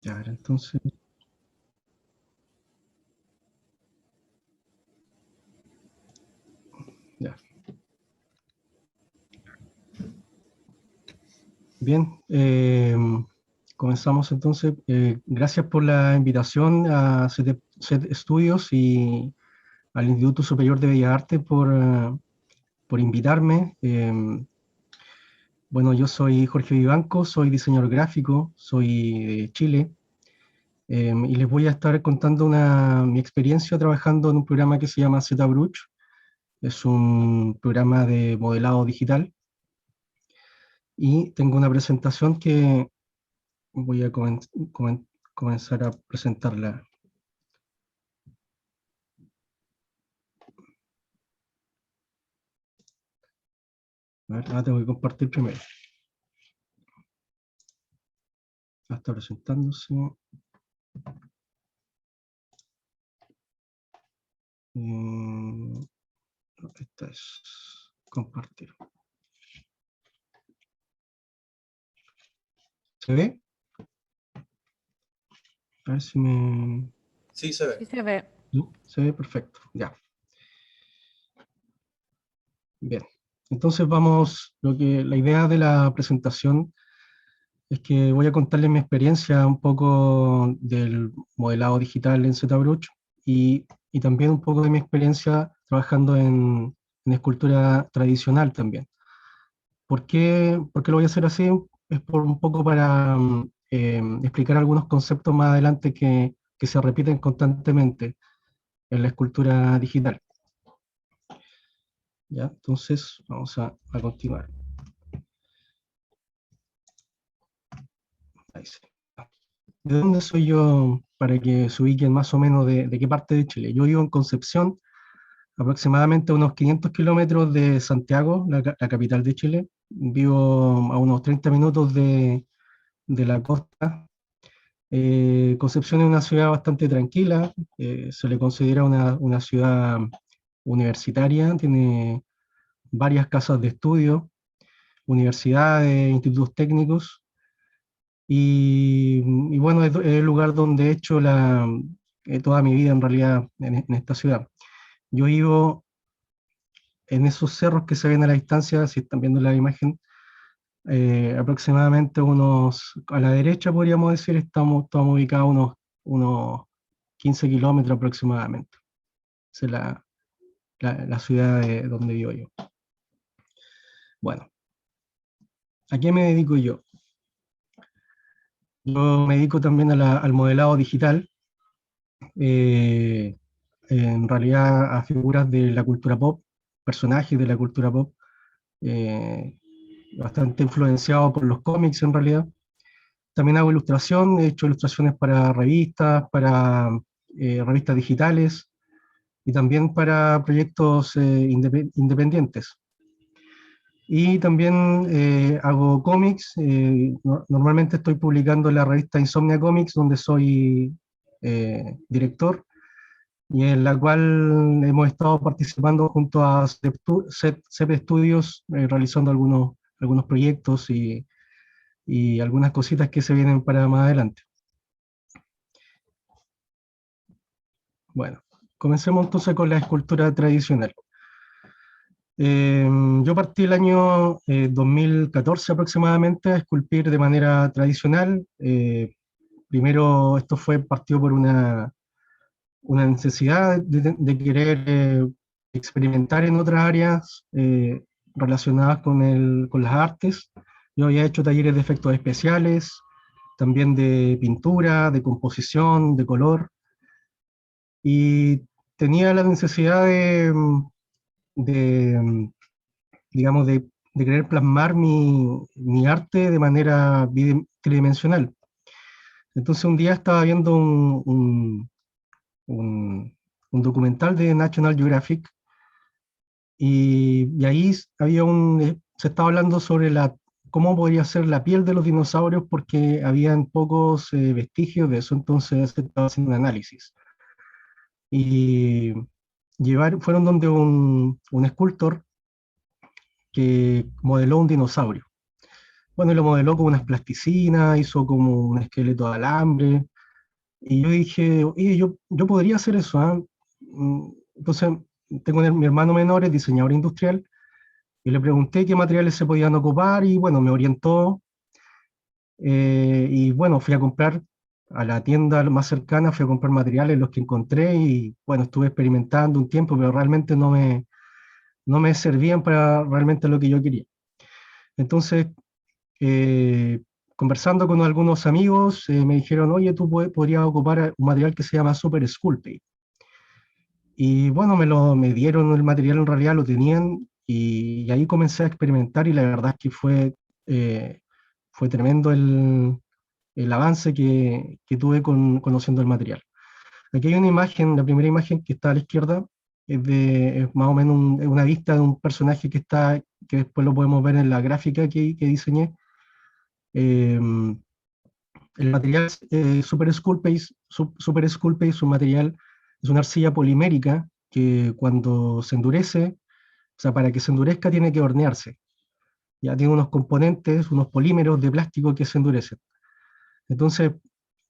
Ya, a ver, entonces, ya. Bien, comenzamos entonces. Gracias por la invitación a SET Estudios y al Instituto Superior de Bellas Artes por invitarme. Bueno, yo soy Jorge Vivanco, soy diseñador gráfico, soy de Chile, y les voy a estar contando mi experiencia trabajando en un programa que se llama ZBrush. Es un programa de modelado digital y tengo una presentación que voy a comenzar a presentarla. A ver, tengo que compartir primero. Está presentándose. Esta es compartir. ¿Se ve? A ver si me... Sí, se ve. Sí se ve. ¿Sí? Se ve perfecto, ya. Bien. Entonces vamos, la idea de la presentación es que voy a contarles mi experiencia un poco del modelado digital en ZBrush y también un poco de mi experiencia trabajando en escultura tradicional también. ¿Por qué lo voy a hacer así? Es por un poco para explicar algunos conceptos más adelante que se repiten constantemente en la escultura digital. ¿Ya? Entonces, vamos a continuar. Ahí sí. ¿De dónde soy yo? Para que se ubiquen más o menos de qué parte de Chile. Yo vivo en Concepción, aproximadamente a unos 500 kilómetros de Santiago, la capital de Chile. Vivo a unos 30 minutos de la costa. Concepción es una ciudad bastante tranquila, se le considera una ciudad universitaria, tiene varias casas de estudio, universidades, institutos técnicos, y bueno, es el lugar donde he hecho toda mi vida en realidad en esta ciudad. Yo vivo en esos cerros que se ven a la distancia, si están viendo la imagen, aproximadamente a la derecha podríamos decir, estamos ubicados unos 15 kilómetros aproximadamente. Esa es la ciudad donde vivo yo. Bueno, ¿a qué me dedico yo? Yo me dedico también al modelado digital, eh, en realidad a figuras de la cultura pop, personajes de la cultura pop, eh, bastante influenciado por los cómics en realidad. También hago ilustración, he hecho ilustraciones para revistas digitales y también para proyectos independientes. Y también hago cómics, normalmente estoy publicando en la revista Insomnia Comics, donde soy director, y en la cual hemos estado participando junto a CEP Studios, realizando algunos proyectos y algunas cositas que se vienen para más adelante. Bueno, comencemos entonces con la escultura tradicional. Yo partí el año 2014 aproximadamente a esculpir de manera tradicional. Primero esto partió por una necesidad de querer experimentar en otras áreas relacionadas con las artes. Yo había hecho talleres de efectos especiales, también de pintura, de composición, de color, y tenía la necesidad de, digamos, de querer plasmar mi arte de manera tridimensional. Entonces un día estaba viendo un, un documental de National Geographic y ahí se estaba hablando sobre cómo podría ser la piel de los dinosaurios porque habían pocos vestigios de eso, entonces se estaba haciendo un análisis. Y fueron donde un escultor que modeló un dinosaurio. bueno, lo modeló con unas plasticinas, hizo como un esqueleto de alambre, y yo dije, oye, yo podría hacer eso, ¿ah? Entonces, tengo mi hermano menor, es diseñador industrial, y le pregunté qué materiales se podían ocupar, y bueno, me orientó, y bueno, fui a comprar a la tienda más cercana, fui a comprar materiales, los que encontré, y bueno, estuve experimentando un tiempo, pero realmente no me servían para realmente lo que yo quería. Entonces, eh, conversando con algunos amigos, me dijeron, oye, tú podrías ocupar un material que se llama Super Sculpey. Y bueno, me dieron el material, en realidad lo tenían, y ahí comencé a experimentar, y la verdad es que eh, fue tremendo el avance que tuve conociendo el material. Aquí hay una imagen, la primera imagen que está a la izquierda, es más o menos es una vista de un personaje que después lo podemos ver en la gráfica que diseñé. Eh, el material Super Sculpey es un material, es una arcilla polimérica que cuando se endurece, o sea, para que se endurezca tiene que hornearse. Ya tiene unos componentes, unos polímeros de plástico que se endurecen. Entonces,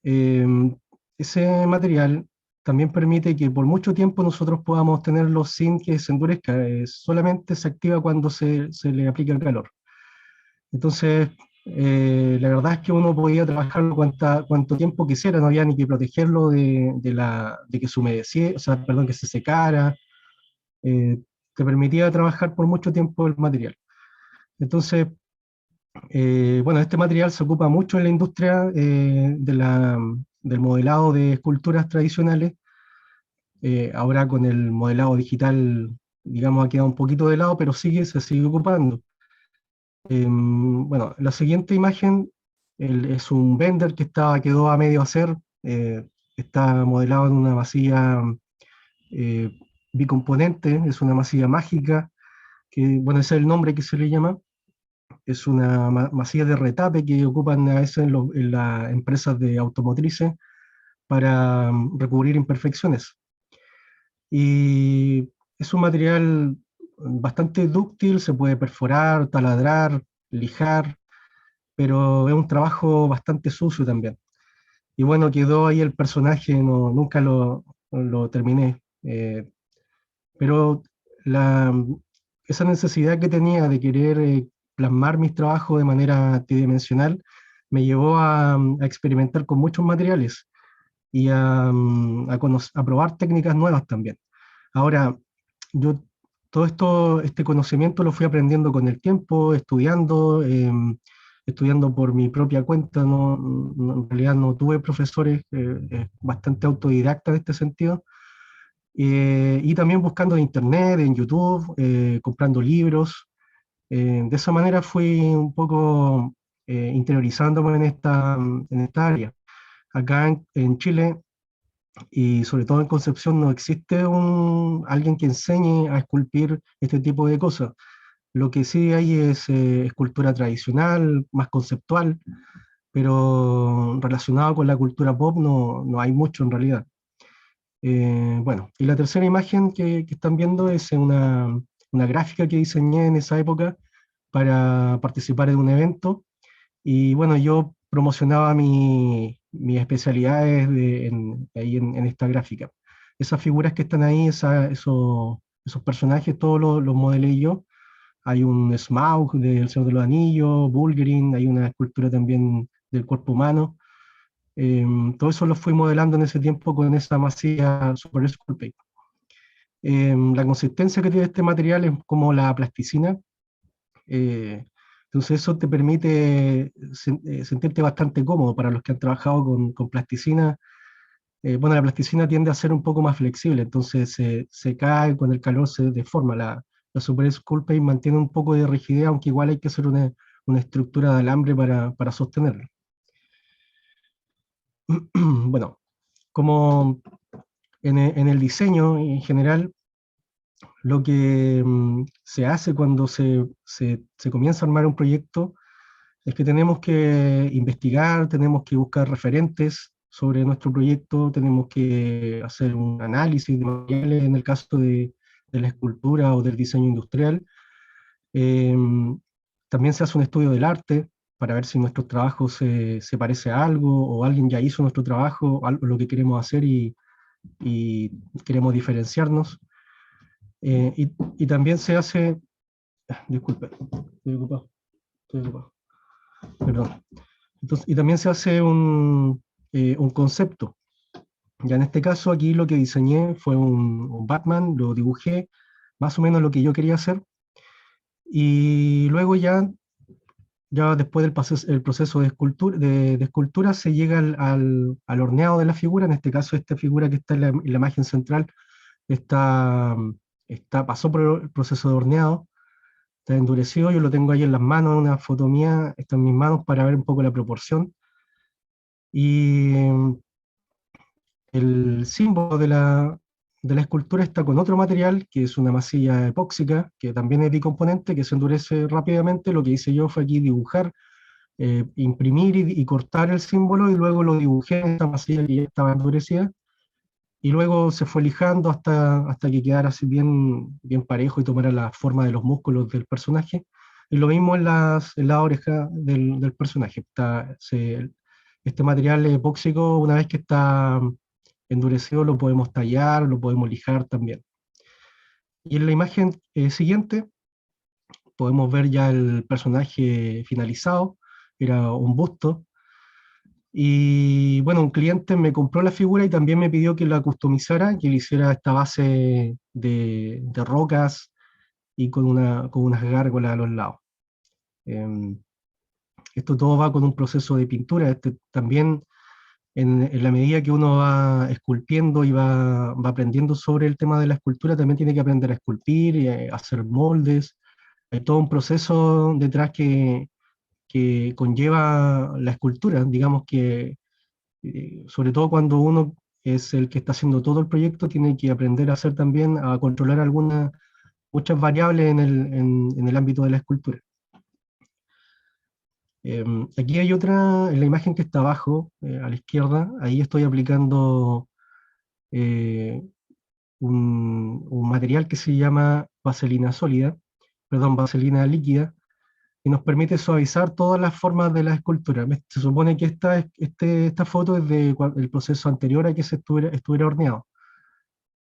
eh, ese material también permite que por mucho tiempo nosotros podamos tenerlo sin que se endurezca. Solamente se activa cuando se le aplica el calor. Entonces, la verdad es que uno podía trabajarlo cuanto tiempo quisiera, no había ni que protegerlo de que se humedeciera, o sea, perdón, que se secara, eh, te permitía trabajar por mucho tiempo el material. Entonces, bueno, este material se ocupa mucho en la industria del modelado de esculturas tradicionales. Ahora con el modelado digital, digamos, ha quedado un poquito de lado, pero se sigue ocupando. Bueno, la siguiente imagen es un Bender quedó a medio hacer, está modelado en una masilla eh, bicomponente, es una masilla mágica, que bueno, ese es el nombre que se le llama, es una masilla de retape que ocupan a veces en las empresas de automotrices para recubrir imperfecciones. Y es un material bastante dúctil, se puede perforar, taladrar, lijar, pero es un trabajo bastante sucio también. Y bueno, quedó ahí el personaje, nunca lo terminé. Pero la, esa necesidad que tenía de querer plasmar mis trabajos de manera tridimensional me llevó a experimentar con muchos materiales y a probar técnicas nuevas también. Ahora, yo todo este conocimiento lo fui aprendiendo con el tiempo, estudiando por mi propia cuenta, en realidad no tuve profesores, bastante autodidacta en este sentido, y también buscando en internet, en YouTube, comprando libros. De esa manera fui un poco interiorizándome en esta área. Acá en Chile y sobre todo en Concepción no existe alguien que enseñe a esculpir este tipo de cosas. Lo que sí hay es escultura tradicional, más conceptual, pero relacionado con la cultura pop no hay mucho en realidad. Bueno, y la tercera imagen que están viendo es una gráfica que diseñé en esa época para participar en un evento. Y bueno, yo promocionaba mis especialidades ahí en esta gráfica. Esas figuras que están ahí, esos personajes, todos los modelé yo. Hay un Smaug del Señor de los Anillos, Bulgarian, hay una escultura también del cuerpo humano. Todo eso lo fui modelando en ese tiempo con esa masilla Super Sculpey. La consistencia que tiene este material es como la plasticina. eh, entonces eso te permite sentirte bastante cómodo para los que han trabajado con plasticina. Bueno, la plasticina tiende a ser un poco más flexible, entonces se cae, con el calor se deforma. La Super Sculpey mantiene un poco de rigidez, aunque igual hay que hacer una estructura de alambre para sostenerlo. Bueno, como en el diseño en general, lo que se hace cuando se comienza a armar un proyecto es que tenemos que investigar, tenemos que buscar referentes sobre nuestro proyecto, tenemos que hacer un análisis de materiales en el caso de la escultura o del diseño industrial. También se hace un estudio del arte, para ver si nuestro trabajo se parece a algo, o alguien ya hizo nuestro trabajo, algo lo que queremos hacer y queremos diferenciarnos. Y también se hace, disculpe, estoy ocupado, perdón. Entonces, y también se hace un concepto. Ya en este caso aquí lo que diseñé fue un Batman, lo dibujé más o menos lo que yo quería hacer, y luego ya después del el proceso de escultura se llega al horneado de la figura. En este caso esta figura que está en la imagen central está, pasó por el proceso de horneado, está endurecido. Yo lo tengo ahí en las manos, una foto mía está en mis manos para ver un poco la proporción. Y el símbolo de la escultura está con otro material, que es una masilla epóxica, que también es bicomponente, que se endurece rápidamente. Lo que hice yo fue aquí dibujar, imprimir y cortar el símbolo, y luego lo dibujé en esta masilla que ya estaba endurecida, y luego se fue lijando hasta que quedara así bien parejo y tomara la forma de los músculos del personaje. Y lo mismo en la oreja del personaje. Este material epóxico, una vez que está endurecido, lo podemos tallar, lo podemos lijar también. Y en la imagen siguiente podemos ver ya el personaje finalizado. Era un busto. Y bueno, un cliente me compró la figura y también me pidió que la customizara, que le hiciera esta base de rocas y con unas gárgolas a los lados. Em, Esto todo va con un proceso de pintura. También, en la medida que uno va esculpiendo y va aprendiendo sobre el tema de la escultura, también tiene que aprender a esculpir y a hacer moldes. Hay todo un proceso detrás que conlleva la escultura. Digamos que sobre todo cuando uno es el que está haciendo todo el proyecto, tiene que aprender a hacer también, a controlar muchas variables en el ámbito de la escultura. Aquí hay otra, en la imagen que está abajo, a la izquierda, ahí estoy aplicando eh, un material que se llama vaselina sólida, perdón, vaselina líquida, y nos permite suavizar todas las formas de la escultura. Se supone que esta foto es del proceso anterior a que se estuviera horneado.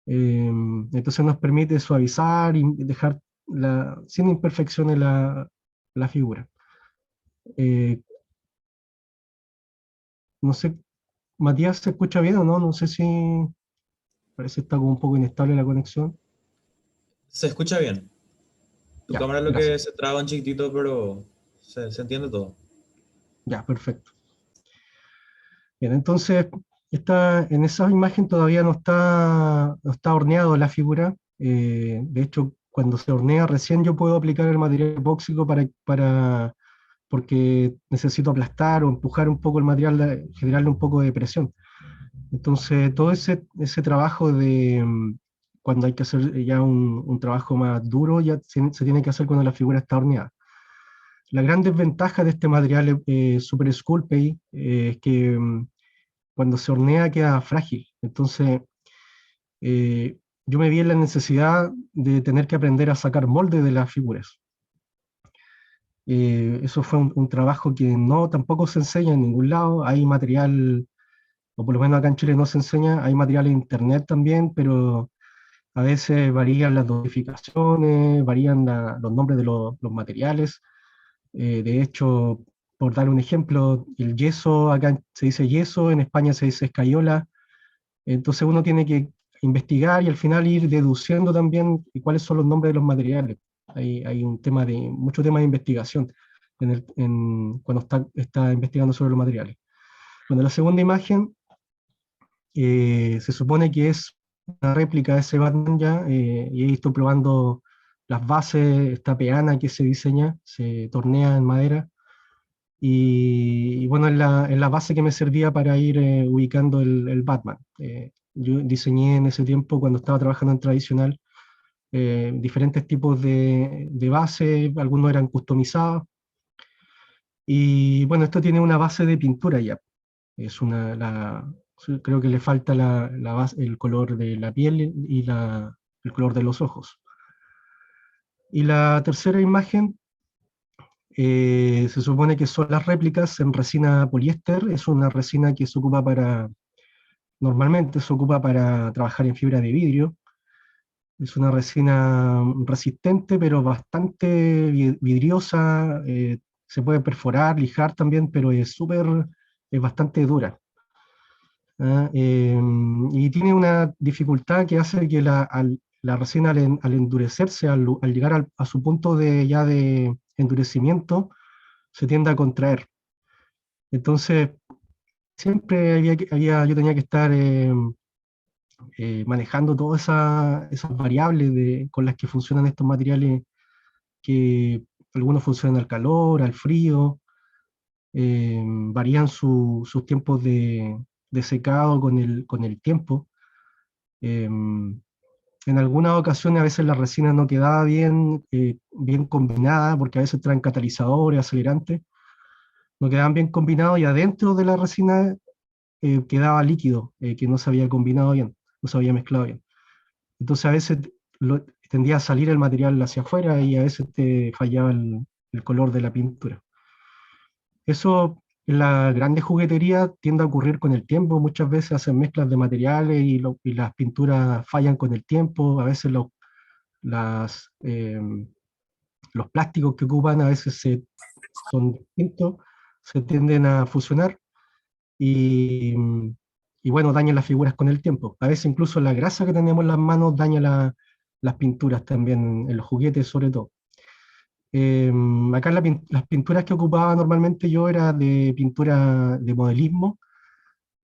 Entonces nos permite suavizar y dejar sin imperfecciones la figura. Eh, no sé, Matías, ¿se escucha bien o no? No sé si parece que está como un poco inestable la conexión. Se escucha bien. Tu Ya, cámara es lo que gracias. se traba un chiquitito, pero se entiende todo. Ya, perfecto. Bien, entonces, en esa imagen todavía no está horneado la figura. De hecho, cuando se hornea, recién yo puedo aplicar el material epóxico porque necesito aplastar o empujar un poco el material, generarle un poco de presión. Entonces, todo ese trabajo cuando hay que hacer ya un trabajo más duro, ya se tiene que hacer cuando la figura está horneada. La gran desventaja de este material Super Sculpey es que cuando se hornea queda frágil. Entonces, yo me vi en la necesidad de tener que aprender a sacar molde de las figuras. Eso fue un trabajo que no tampoco se enseña en ningún lado. Hay material, o por lo menos acá en Chile no se enseña, hay material en internet también, pero a veces varían las dosificaciones, varían los nombres de los materiales. De hecho, por dar un ejemplo, el yeso, acá se dice yeso, en España se dice escayola. Entonces uno tiene que investigar y al final ir deduciendo también cuáles son los nombres de los materiales. Hay mucho tema de investigación cuando está investigando sobre los materiales. Bueno, la segunda imagen se supone que es una réplica de ese Batman ya, y ahí estoy probando las bases, esta peana que se diseña, se tornea en madera, y bueno, en la base que me servía para ir ubicando el Batman. Yo diseñé en ese tiempo, cuando estaba trabajando en tradicional, diferentes tipos de base, algunos eran customizados, y bueno, esto tiene una base de pintura ya. Es creo que le falta el color de la piel y el color de los ojos. Y la tercera imagen Se supone que son las réplicas en resina poliéster, es una resina que se ocupa normalmente se ocupa para trabajar en fibra de vidrio. Es una resina resistente, pero bastante vidriosa, se puede perforar, lijar también, pero es bastante dura. ¿Ah? Y tiene una dificultad que hace que la resina al endurecerse, al llegar a su punto ya de endurecimiento, se tiende a contraer. Entonces, siempre yo tenía que estar manejando todas esas variables con las que funcionan estos materiales, que algunos funcionan al calor, al frío, varían sus tiempos de secado con el tiempo. En algunas ocasiones a veces la resina no quedaba bien combinada, porque a veces traen catalizadores, acelerantes, no quedaban bien combinados y adentro de la resina quedaba líquido, que no se había combinado bien, no se había mezclado bien. Entonces a veces tendía a salir el material hacia afuera y a veces te fallaba el color de la pintura. Eso en la grande juguetería tiende a ocurrir con el tiempo. Muchas veces hacen mezclas de materiales y las pinturas fallan con el tiempo. A veces las, eh, los plásticos que ocupan a veces son distintos, se tienden a fusionar y, y bueno, dañan las figuras con el tiempo. A veces incluso la grasa que tenemos en las manos daña las pinturas también, en los juguetes sobre todo. Acá las pinturas que ocupaba normalmente yo era de pintura de modelismo,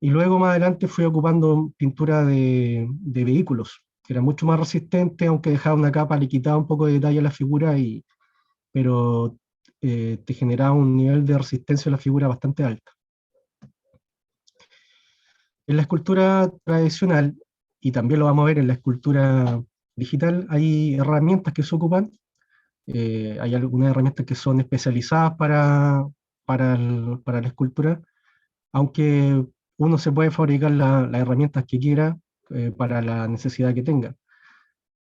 y luego más adelante fui ocupando pintura de vehículos, que era mucho más resistente, aunque dejaba una capa, le quitaba un poco de detalle a la figura, pero te generaba un nivel de resistencia a la figura bastante alto. En la escultura tradicional, y también lo vamos a ver en la escultura digital, hay herramientas que se ocupan. Hay algunas herramientas que son especializadas para la escultura, aunque uno se puede fabricar las herramientas que quiera para la necesidad que tenga.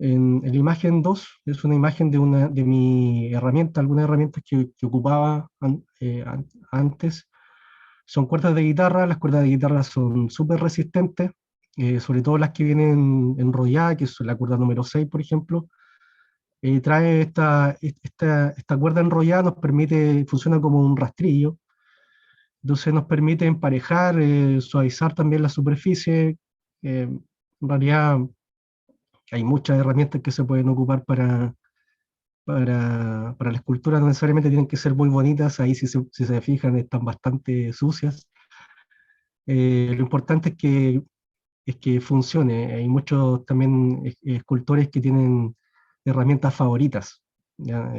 En la imagen 2 es una imagen de mi herramienta, algunas herramientas que ocupaba antes. Son cuerdas de guitarra, las cuerdas de guitarra son súper resistentes, sobre todo las que vienen enrolladas, que es la cuerda número 6, por ejemplo. Trae esta cuerda enrollada, funciona como un rastrillo, entonces nos permite emparejar, suavizar también la superficie. En realidad hay muchas herramientas que se pueden ocupar para la escultura, no necesariamente tienen que ser muy bonitas, ahí si se fijan están bastante sucias. Lo importante es que funcione. Hay muchos también escultores que tienen herramientas favoritas, ¿ya?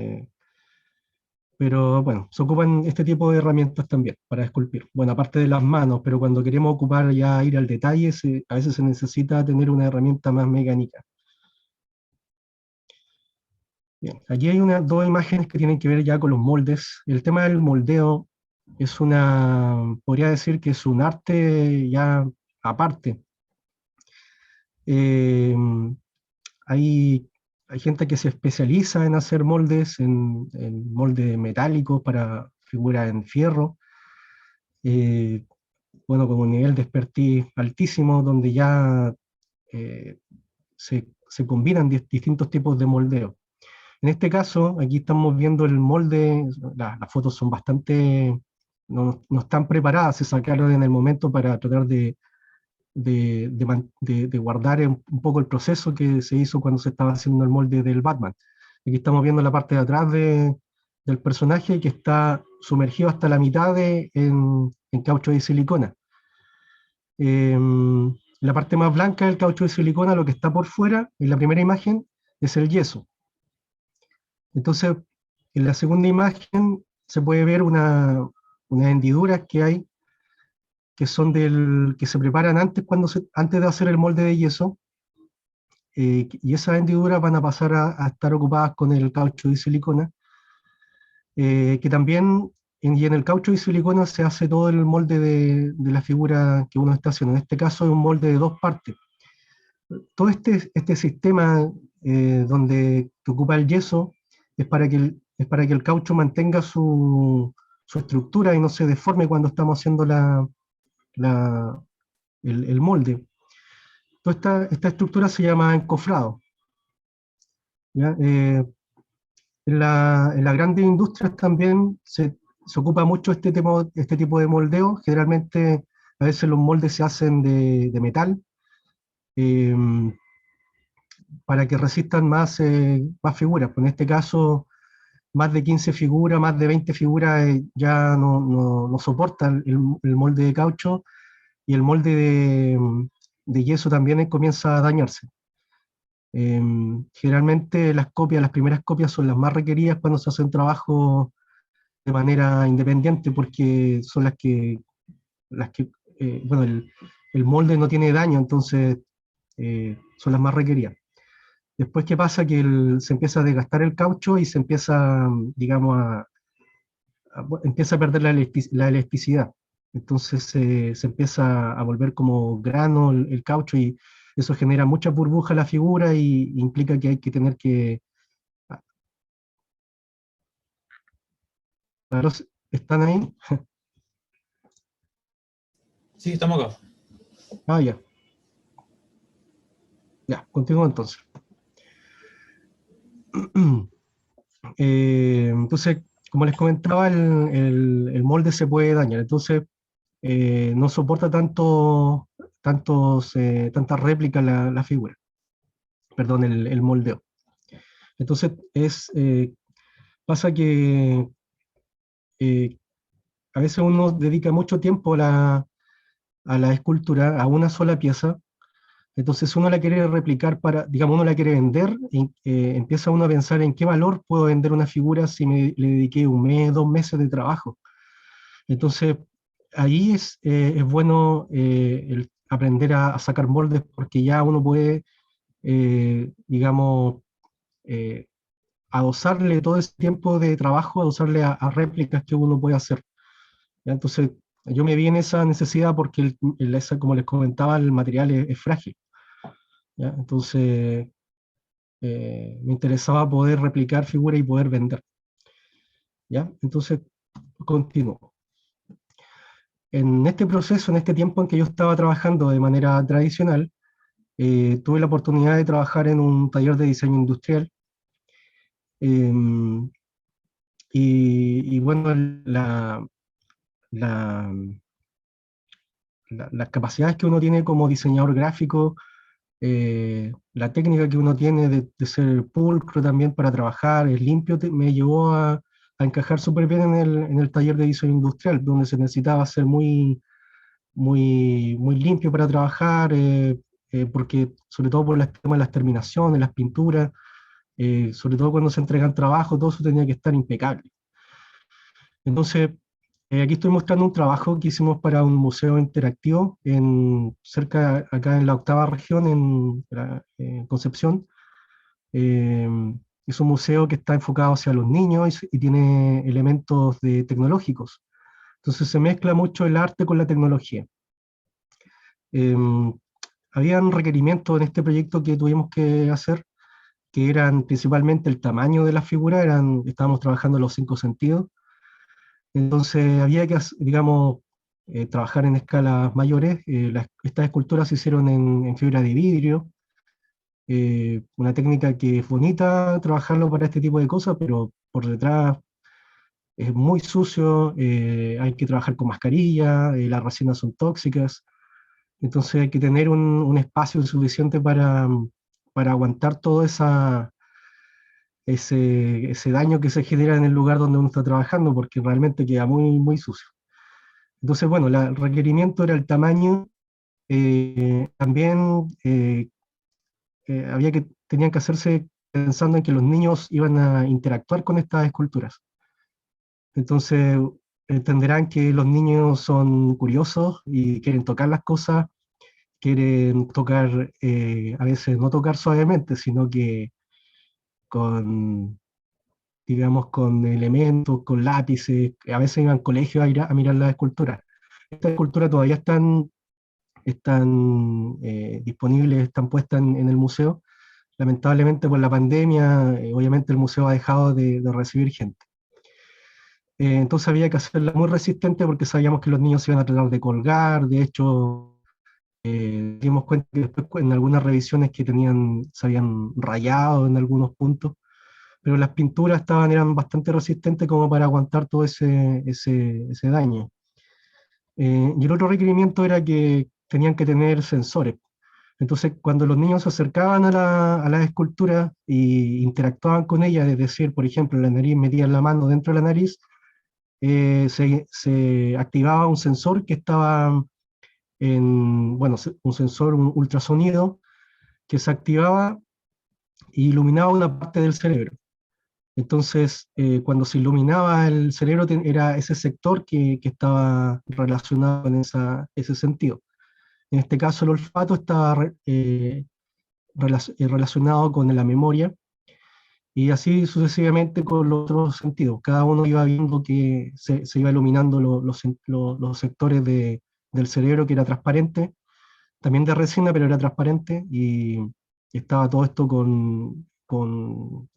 Pero bueno, se ocupan este tipo de herramientas también para esculpir. Bueno, aparte de las manos, pero cuando queremos ocupar ya ir al detalle, a veces se necesita tener una herramienta más mecánica. Bien, aquí hay dos imágenes que tienen que ver ya con los moldes. El tema del moldeo podría decir que es un arte ya aparte. Eh, hay, hay gente que se especializa en hacer moldes, en moldes metálicos para figuras en fierro. eh, bueno, con un nivel de expertise altísimo, donde ya eh, se combinan distintos tipos de moldeo. En este caso, aquí estamos viendo el molde, las fotos son bastante, no están preparadas, se sacaron en el momento para tratar de guardar un poco el proceso que se hizo cuando se estaba haciendo el molde del Batman. Aquí estamos viendo la parte de atrás del personaje que está sumergido hasta la mitad en caucho de silicona. La parte más blanca del caucho de silicona, lo que está por fuera, en la primera imagen, es el yeso. Entonces, en la segunda imagen se puede ver unas hendiduras que hay, que se preparan antes de hacer el molde de yeso, y esas hendiduras van a pasar a estar ocupadas con el caucho de silicona, que también y en el caucho de silicona se hace todo el molde de la figura que uno está haciendo. En este caso es un molde de dos partes. Todo este sistema donde que ocupa el yeso es para que es para que el caucho mantenga su estructura y no se deforme cuando estamos haciendo el molde. Toda esta estructura se llama encofrado. ¿Ya? En las grandes industrias también se ocupa mucho este tipo de moldeo. Generalmente, a veces los moldes se hacen de metal, eh, para que resistan más figuras. Pues en este caso, más de 15 figuras, más de 20 figuras ya no soportan el molde de caucho, y el molde de yeso también comienza a dañarse. Generalmente las primeras copias son las más requeridas cuando se hace un trabajo de manera independiente, porque son bueno, el molde no tiene daño, entonces son las más requeridas. Después, ¿qué pasa? Que se empieza a desgastar el caucho y se empieza, digamos, empieza a perder la elasticidad. Entonces se empieza a volver como grano el caucho, y eso genera mucha burbuja en la figura y implica que hay que tener que... ¿Están ahí? Sí, estamos acá. Ah, ya. Ya, continúo entonces. Entonces, como les comentaba, el molde se puede dañar, entonces no soporta tantas réplicas la figura, perdón, el moldeo. Entonces, pasa que eh, a veces uno dedica mucho tiempo a la escultura, a una sola pieza. Entonces uno la quiere replicar digamos, uno la quiere vender, y empieza uno a pensar en qué valor puedo vender una figura si le dediqué un mes, 2 meses de trabajo. Entonces ahí es bueno aprender a sacar moldes, porque ya uno puede, digamos, eh, adosarle todo ese tiempo de trabajo, adosarle a réplicas que uno puede hacer. ¿Ya? Entonces yo me vi en esa necesidad porque, como les comentaba, el material es frágil. ¿Ya? Entonces, me interesaba poder replicar figuras y poder vender. ¿Ya? Entonces, continúo. En este proceso, en este tiempo en que yo estaba trabajando de manera tradicional, tuve la oportunidad de trabajar en un taller de diseño industrial. eh, bueno, la- las capacidades que uno tiene como diseñador gráfico, la técnica que uno tiene de ser pulcro también para trabajar, es limpio, me llevó a encajar súper bien en el taller de diseño industrial, donde se necesitaba ser muy limpio para trabajar, porque sobre todo por el tema de las terminaciones, las pinturas, sobre todo cuando se entregan trabajos, todo eso tenía que estar impecable. Entonces, aquí estoy mostrando un trabajo que hicimos para un museo interactivo acá en la octava región, en Concepción. Eh, es un museo que está enfocado hacia los niños y tiene elementos tecnológicos. Entonces se mezcla mucho el arte con la tecnología. Eh, Habían requerimientos en este proyecto que tuvimos que hacer, que eran principalmente el tamaño de la figura, estábamos trabajando los 5 sentidos. Entonces había que, digamos, trabajar en escalas mayores. Estas esculturas se hicieron en fibra de vidrio, una técnica que es bonita trabajarlo para este tipo de cosas, pero por detrás es muy sucio, hay que trabajar con mascarilla, las resinas son tóxicas, entonces hay que tener un espacio suficiente para aguantar todo ese daño que se genera en el lugar donde uno está trabajando, porque realmente queda muy sucio. Entonces, bueno, el requerimiento era el tamaño. También tenían que hacerse pensando en que los niños iban a interactuar con estas esculturas. Entonces, entenderán que los niños son curiosos y quieren tocar las cosas, quieren tocar, a veces no tocar suavemente, sino que con, digamos, con elementos, con lápices. A veces iban al colegio a mirar las esculturas. Estas esculturas todavía están disponibles, están puestas en el museo. lamentablemente por la pandemia, obviamente el museo ha dejado de recibir gente. Entonces había que hacerla muy resistente porque sabíamos que los niños se iban a tratar de colgar. De hecho, dimos cuenta que después en algunas revisiones que tenían, se habían rayado en algunos puntos, pero las pinturas eran bastante resistentes como para aguantar todo ese daño. Y el otro requerimiento era que tenían que tener sensores. Entonces, cuando los niños se acercaban a la escultura e interactuaban con ella, es decir, por ejemplo, la nariz, metían la mano dentro de la nariz, se activaba un sensor que estaba bueno, un sensor, un ultrasonido, que se activaba e iluminaba una parte del cerebro. Entonces, cuando se iluminaba el cerebro, era ese sector que estaba relacionado con ese sentido. En este caso, el olfato estaba relacionado con la memoria, y así sucesivamente con los otros sentidos. Cada uno iba viendo que se iba iluminando los sectores del cerebro, que era transparente, también de resina, pero era transparente, y estaba todo esto con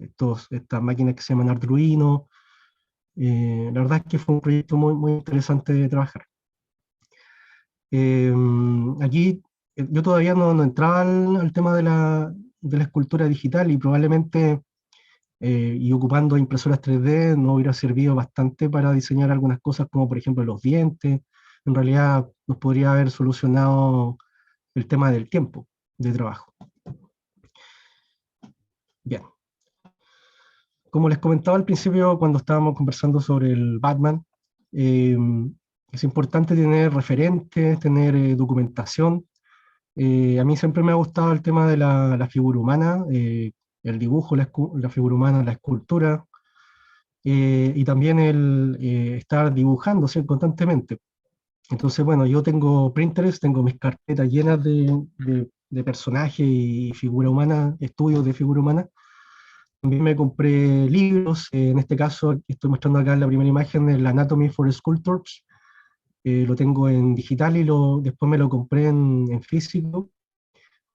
estas máquinas que se llaman Arduino. La verdad es que fue un proyecto muy, muy interesante de trabajar. Eh, Aquí yo todavía no entraba al tema de la escultura digital, y probablemente y ocupando impresoras 3D nos hubiera servido bastante para diseñar algunas cosas, como por ejemplo los dientes. En realidad nos podría haber solucionado el tema del tiempo de trabajo. Bien. Como les comentaba al principio cuando estábamos conversando sobre el Batman, eh, es importante tener referentes, tener documentación. A mí siempre me ha gustado el tema de la figura humana, el dibujo, la figura humana, la escultura, y también el estar dibujando, ¿sí?, constantemente. Entonces, bueno, yo tengo printers, tengo mis carpetas llenas de personajes y figura humana, estudios de figura humana. También me compré libros, en este caso estoy mostrando acá en la primera imagen el Anatomy for Sculptors. Lo tengo en digital y después me lo compré en físico.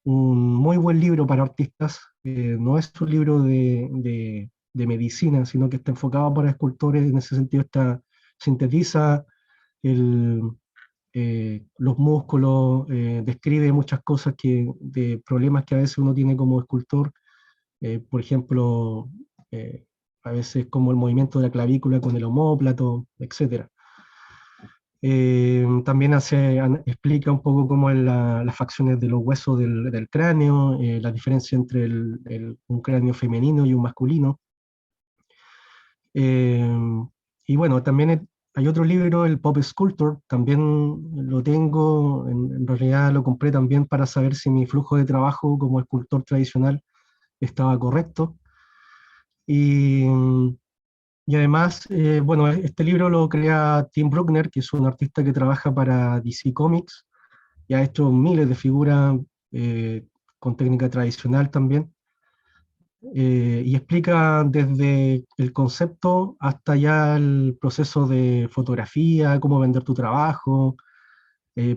Un muy buen libro para artistas. No es un libro de medicina, sino que está enfocado para escultores. En ese sentido sintetiza el, los músculos, describe muchas cosas de problemas que a veces uno tiene como escultor. Por ejemplo, eh, a veces como el movimiento de la clavícula con el omóplato, etcétera. También explica un poco cómo es las facciones de los huesos del cráneo, la diferencia entre un cráneo femenino y un masculino. Eh, y bueno, también hay otro libro, el Pop Sculptor, también lo tengo. En realidad lo compré también para saber si mi flujo de trabajo como escultor tradicional estaba correcto. Y, y además, bueno, este libro lo crea Tim Bruckner, que es un artista que trabaja para DC Comics y ha hecho miles de figuras con técnica tradicional también. Y explica desde el concepto hasta ya el proceso de fotografía, cómo vender tu trabajo.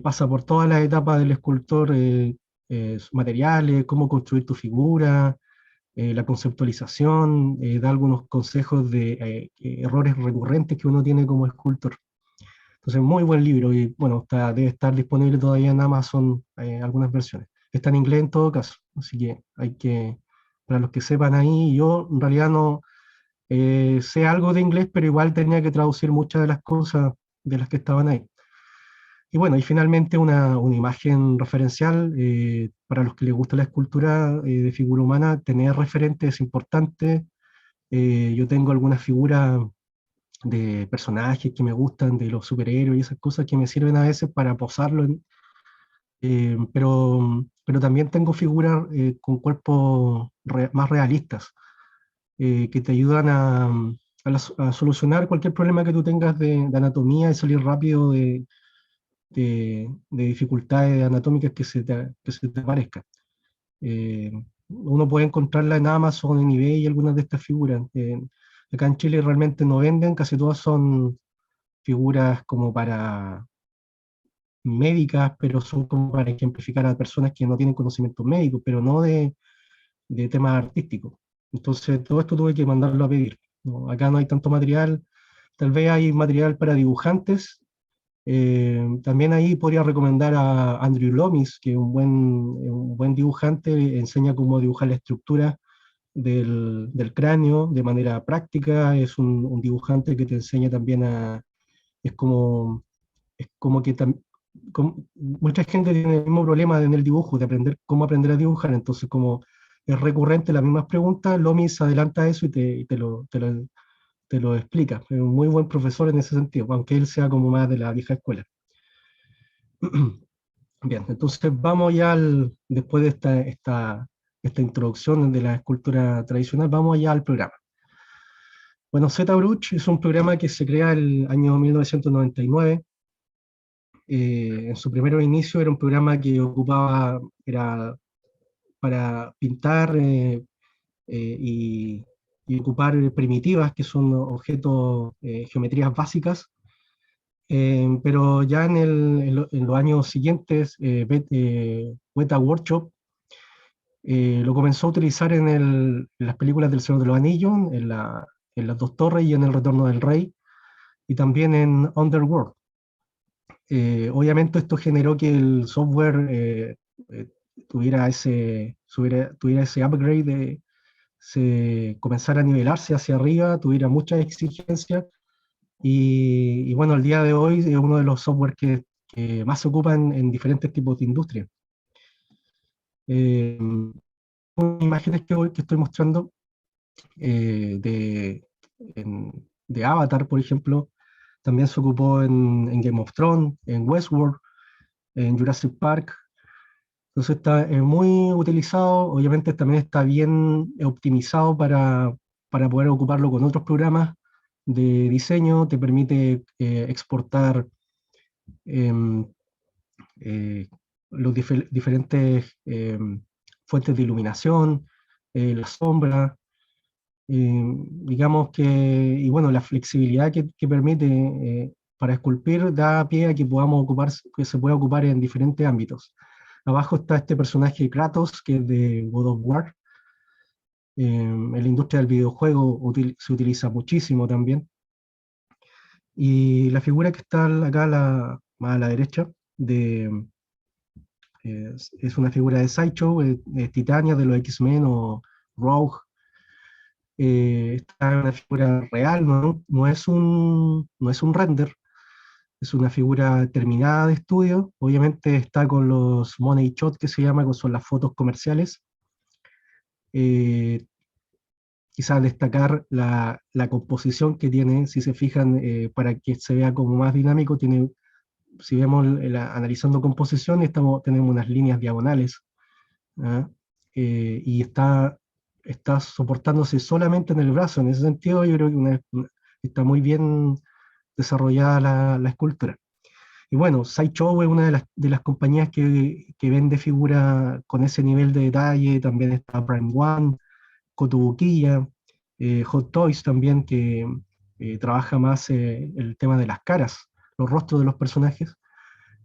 Pasa por todas las etapas del escultor, sus materiales, cómo construir tu figura, la conceptualización, da algunos consejos de errores recurrentes que uno tiene como escultor. Entonces, muy buen libro, y bueno, debe estar disponible todavía en Amazon, algunas versiones. Está en inglés en todo caso, así que para los que sepan ahí, yo en realidad no sé algo de inglés, pero igual tenía que traducir muchas de las cosas de las que estaban ahí. Y bueno, y finalmente una imagen referencial. Para los que les gusta la escultura de figura humana, tener referentes es importante. Yo tengo algunas figuras de personajes que me gustan, de los superhéroes y esas cosas que me sirven a veces para posarlo, pero también tengo figuras con cuerpos más realistas, que te ayudan a solucionar cualquier problema que tú tengas de anatomía y salir rápido de dificultades anatómicas que se te parezcan. Eh, Uno puede encontrarla en Amazon, en eBay, y algunas de estas figuras. Acá en Chile realmente no venden, casi todas son figuras como para médicas, pero son como para ejemplificar a personas que no tienen conocimientos médicos, pero no de temas artísticos. Entonces, todo esto tuve que mandarlo a pedir, ¿no? Acá no hay tanto material, tal vez hay material para dibujantes. También ahí podría recomendar a Andrew Loomis, que es un buen dibujante, enseña cómo dibujar la estructura del cráneo de manera práctica, es un dibujante que te enseña también es como, es como que mucha gente tiene el mismo problema en el dibujo, de aprender cómo aprender a dibujar, entonces como es recurrente las mismas preguntas, Loomis adelanta eso te lo explica. Es un muy buen profesor en ese sentido, aunque él sea como más de la vieja escuela. Bien, entonces vamos ya después de esta introducción de la escultura tradicional, vamos ya al programa. Bueno, ZBruch es un programa que se crea el año 1999. En su primer inicio era un programa que era para pintar y ocupar primitivas, que son objetos, geometrías básicas. Pero ya en los años siguientes, Weta Workshop lo comenzó a utilizar en las películas del Señor de los Anillos, en Las Dos Torres y en El Retorno del Rey, y también en Underworld. Obviamente esto generó que el software eh, tuviera ese upgrade, se comenzara a nivelarse hacia arriba, tuviera muchas exigencias, y bueno, al día de hoy es uno de los software que más se ocupan en diferentes tipos de industria. Eh, Imágenes que estoy mostrando eh, de, de Avatar, por ejemplo, también se ocupó en Game of Thrones, en Westworld, en Jurassic Park. Entonces está muy utilizado, obviamente también está bien optimizado para poder ocuparlo con otros programas de diseño, te permite exportar em, eh, los diferentes fuentes de iluminación, la sombra, digamos que, y bueno, la flexibilidad que permite para esculpir da pie a que que se pueda ocupar en diferentes ámbitos. Abajo está este personaje Kratos, que es de God of War. En la industria del videojuego se utiliza muchísimo también. Y la figura que está acá más a la derecha, es una figura de Sideshow, Titania de los X-Men o Rogue. Esta es una figura real, no es un render, es una figura terminada de estudio. Obviamente está con los money shot, que se llama, que son las fotos comerciales. Eh, Quizás destacar la composición que tiene, si se fijan, para que se vea como más dinámico, si vemos analizando composición, tenemos unas líneas diagonales, ¿ah? Y está soportándose solamente en el brazo. En ese sentido, yo creo que está muy bien desarrollada la escultura. Y bueno, Sideshow es una de las compañías que vende figuras con ese nivel de detalle. También está Prime One, Kotobukiya, Hot Toys también, que trabaja más el tema de las caras, los rostros de los personajes.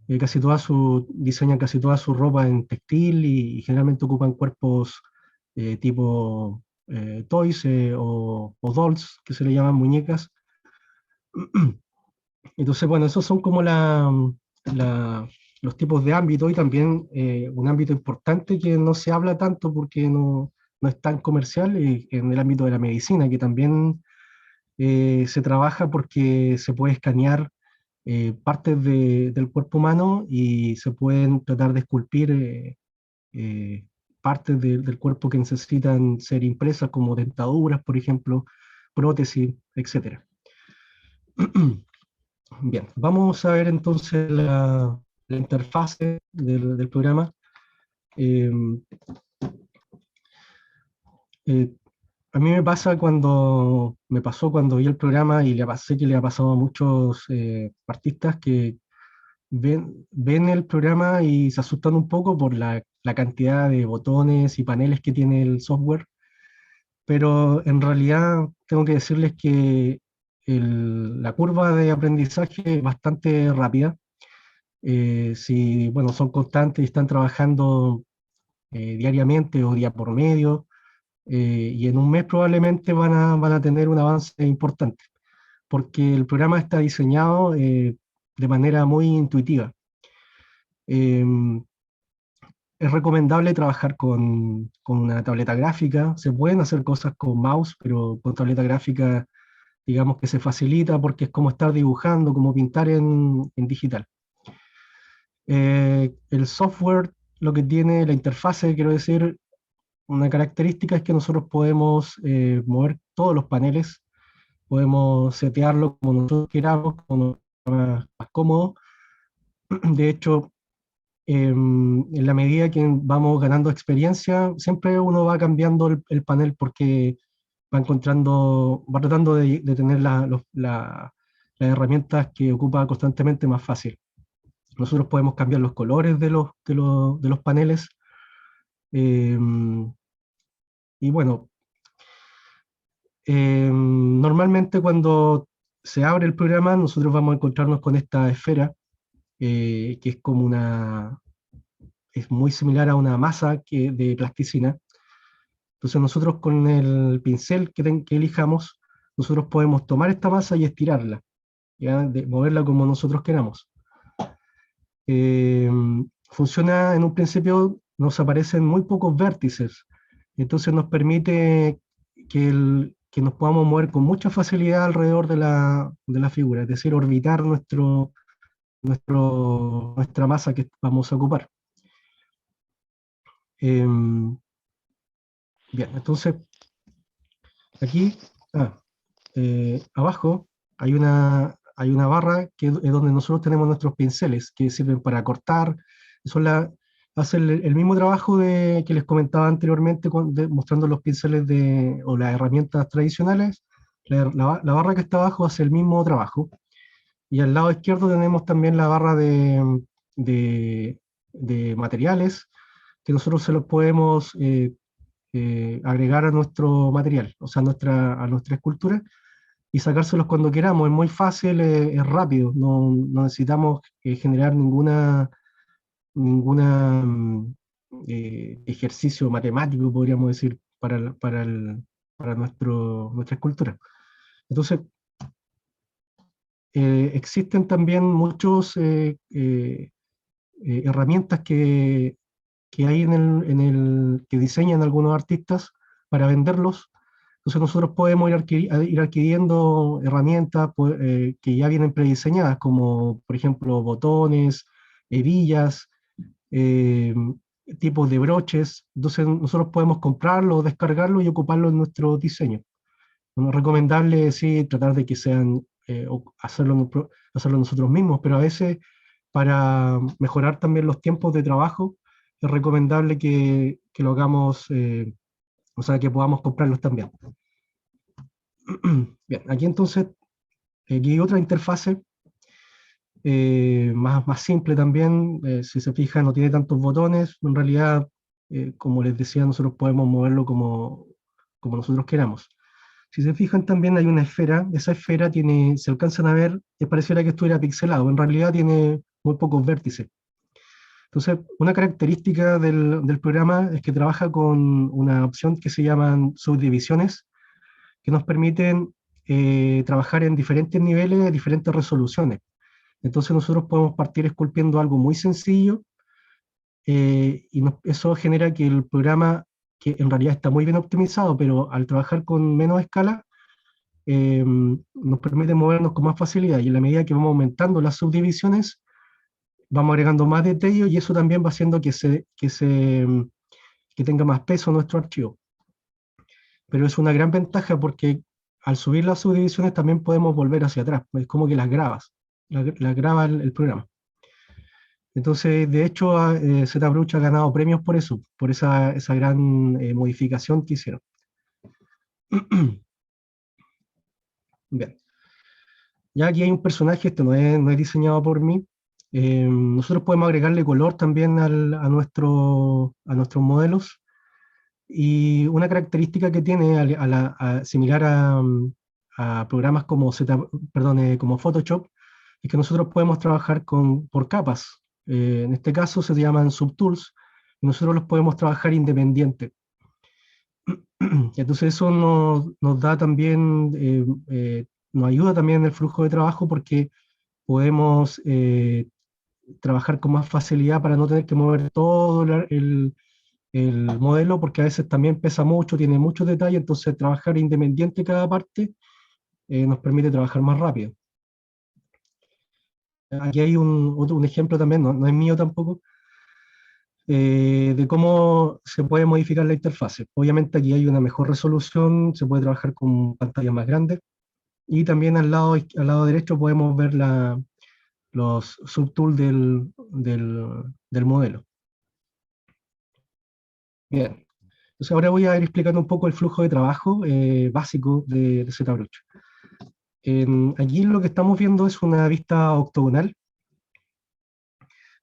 Diseñan casi toda su ropa en textil y generalmente ocupan cuerpos tipo toys o dolls, que se le llaman muñecas. Entonces, bueno, esos son como la- los tipos de ámbito, y también un ámbito importante que no se habla tanto porque no es tan comercial, en el ámbito de la medicina, que también se trabaja porque se puede escanear partes del cuerpo humano y se pueden tratar de esculpir eh, partes del cuerpo que necesitan ser impresas, como dentaduras, por ejemplo, prótesis, etcétera. Bien, vamos a ver entonces la interfase del programa. Eh, eh, a mí me pasó cuando vi el programa, y sé que le ha pasado a muchos artistas que ven el programa y se asustan un poco por la cantidad de botones y paneles que tiene el software, pero en realidad tengo que decirles que la curva de aprendizaje es bastante rápida. Si, bueno, son constantes y están trabajando diariamente o día por medio, y en un mes probablemente van a tener un avance importante, porque el programa está diseñado de manera muy intuitiva. Em, es recomendable trabajar con una tableta gráfica. Se pueden hacer cosas con mouse, pero con tableta gráfica, digamos que se facilita porque es como estar dibujando, como pintar en digital. El software, lo que tiene la interfase, quiero decir, una característica es que nosotros podemos mover todos los paneles, podemos setearlo como nosotros queramos, como más cómodo. De hecho, en la medida que vamos ganando experiencia, siempre uno va cambiando el panel porque va encontrando, va tratando de tener las herramientas que ocupa constantemente más fácil. Nosotros podemos cambiar los colores de los paneles. eh, y bueno, normalmente cuando se abre el programa, nosotros vamos a encontrarnos con esta esfera, que es como es muy similar a una masa de plasticina. Entonces nosotros con el pincel que elijamos, nosotros podemos tomar esta masa y estirarla, ¿ya? Moverla como nosotros queramos. Eh, funciona en un principio, nos aparecen muy pocos vértices, entonces nos permite que nos podamos mover con mucha facilidad alrededor de la figura, es decir, orbitar nuestra masa que vamos a ocupar. Bien, entonces aquí, abajo hay una barra que es donde nosotros tenemos nuestros pinceles que sirven para cortar. Son hacen el mismo trabajo que les comentaba anteriormente, mostrando los pinceles o las herramientas tradicionales. La barra que está abajo hace el mismo trabajo. Y al lado izquierdo tenemos también la barra de, de materiales, que nosotros se los podemos agregar a nuestro material, o sea, a nuestra escultura, y sacárselos cuando queramos. Es muy fácil, es rápido, no necesitamos generar ninguna ejercicio matemático, podríamos decir, para nuestra escultura. Entonces, existen también muchas herramientas que hay que diseñan algunos artistas para venderlos. Entonces nosotros podemos ir adquiriendo herramientas que ya vienen prediseñadas, como por ejemplo botones, hebillas, eh, tipos de broches. Entonces nosotros podemos comprarlo, descargarlo y ocuparlo en nuestro diseño. Bueno, recomendable, sí, tratar de que sean, o hacerlo nosotros mismos, pero a veces para mejorar también los tiempos de trabajo, es recomendable que lo hagamos, o sea, que podamos comprarlos también. Bien, aquí entonces, aquí hay otra interfase, más simple también. Si se fija, no tiene tantos botones. En realidad, como les decía, nosotros podemos moverlo como nosotros queramos. Si se fijan también hay una esfera, esa esfera tiene, se alcanzan a ver, pareciera que estuviera pixelado, en realidad tiene muy pocos vértices. Entonces, una característica del programa es que trabaja con una opción que se llaman subdivisiones, que nos permiten trabajar en diferentes niveles, diferentes resoluciones. Entonces nosotros podemos partir esculpiendo algo muy sencillo, eso genera que el programa, que en realidad está muy bien optimizado, pero al trabajar con menos escala, nos permite movernos con más facilidad, y en la medida que vamos aumentando las subdivisiones, vamos agregando más detalles, y eso también va haciendo que tenga más peso nuestro archivo. Pero es una gran ventaja porque al subir las subdivisiones también podemos volver hacia atrás, es como que las graba el programa. Entonces, de hecho, ZBrush ha ganado premios por eso, por esa gran modificación que hicieron. Bien. Ya aquí hay un personaje, este no es diseñado por mí. Nosotros podemos agregarle color también a nuestros modelos. Y una característica que tiene, similar a programas como como Photoshop, es que nosotros podemos trabajar por capas. En este caso se llaman subtools, y nosotros los podemos trabajar independiente. Entonces eso nos da también, nos ayuda también en el flujo de trabajo porque podemos trabajar con más facilidad para no tener que mover todo el modelo, porque a veces también pesa mucho, tiene muchos detalles, entonces trabajar independiente cada parte nos permite trabajar más rápido. Aquí hay un ejemplo también, no es mío tampoco, de cómo se puede modificar la interfase. Obviamente aquí hay una mejor resolución, se puede trabajar con pantallas más grandes, y también al lado derecho podemos ver los subtools del modelo. Bien, entonces ahora voy a ir explicando un poco el flujo de trabajo básico de ZBrush. Aquí lo que estamos viendo es una vista octogonal.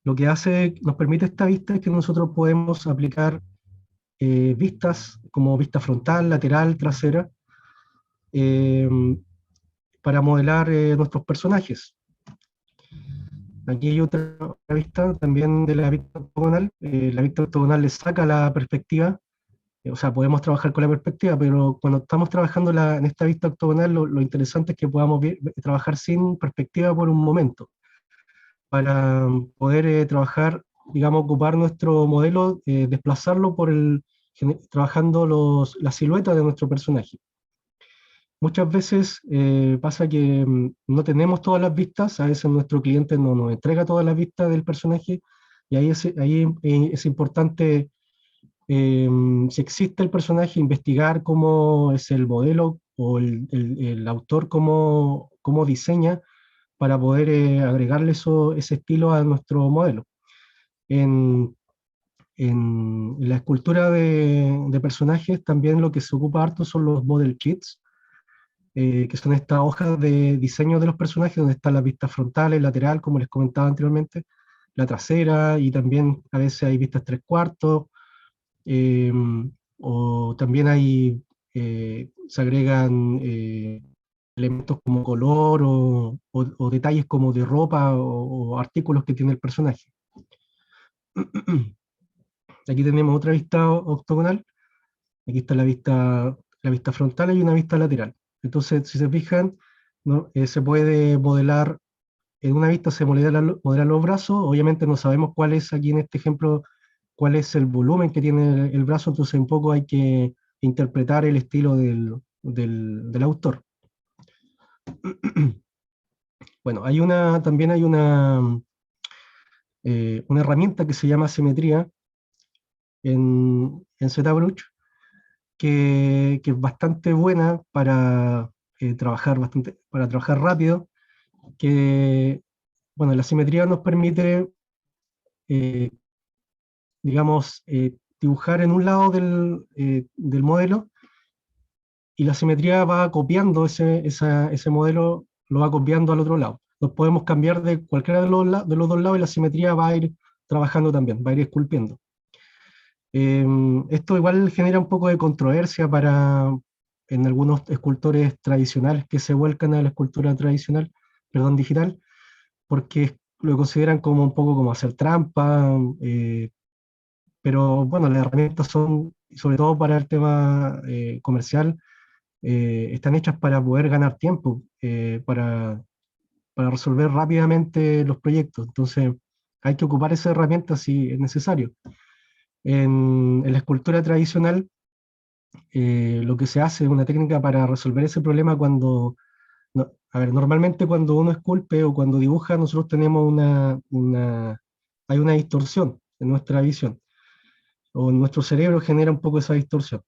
Lo que nos permite esta vista es que nosotros podemos aplicar vistas como vista frontal, lateral, trasera, eh, para modelar nuestros personajes. Aquí hay otra vista también de la vista octogonal. La vista octogonal le saca la perspectiva, o sea, podemos trabajar con la perspectiva, pero cuando estamos trabajando en esta vista octogonal, lo interesante es que podamos trabajar sin perspectiva por un momento, para poder trabajar, digamos, ocupar nuestro modelo, desplazarlo trabajando la silueta de nuestro personaje. Muchas veces pasa que no tenemos todas las vistas, a veces nuestro cliente no nos entrega todas las vistas del personaje, y ahí es importante, si existe el personaje, investigar cómo es el modelo o el autor cómo diseña para poder agregarle ese estilo a nuestro modelo. En, en la escultura de personajes también lo que se ocupa harto son los model kits, que son estas hojas de diseño de los personajes, donde están las vistas frontales, lateral, como les comentaba anteriormente, la trasera, y también a veces hay vistas tres cuartos, eh, o también se agregan elementos como color o detalles como de ropa o artículos que tiene el personaje. Aquí tenemos otra vista octogonal. Aquí está la vista frontal y una vista lateral. Entonces, si se fijan, ¿no? Se puede modelar, en una vista se modelan los brazos. Obviamente no sabemos cuál es aquí en este ejemplo, cuál es el volumen que tiene el brazo, entonces un poco hay que interpretar el estilo del autor. Bueno, también hay una herramienta que se llama simetría en ZBrush, que es bastante buena para trabajar rápido, que, bueno, la simetría nos permite, eh, digamos, dibujar en un lado del modelo, y la simetría va copiando ese modelo, lo va copiando al otro lado. Nos podemos cambiar de cualquiera de los dos lados y la simetría va a ir trabajando también, va a ir esculpiendo. Esto igual genera un poco de controversia en algunos escultores tradicionales que se vuelcan a la escultura tradicional, perdón, digital, porque lo consideran como un poco como hacer trampa, pero bueno, las herramientas son, sobre todo para el tema comercial, están hechas para poder ganar tiempo, para resolver rápidamente los proyectos. Entonces, hay que ocupar esa herramienta si es necesario. En la escultura tradicional, lo que se hace es una técnica para resolver ese problema cuando, no, a ver, normalmente cuando uno esculpe o cuando dibuja, nosotros tenemos hay una distorsión en nuestra visión, o en nuestro cerebro genera un poco esa distorsión.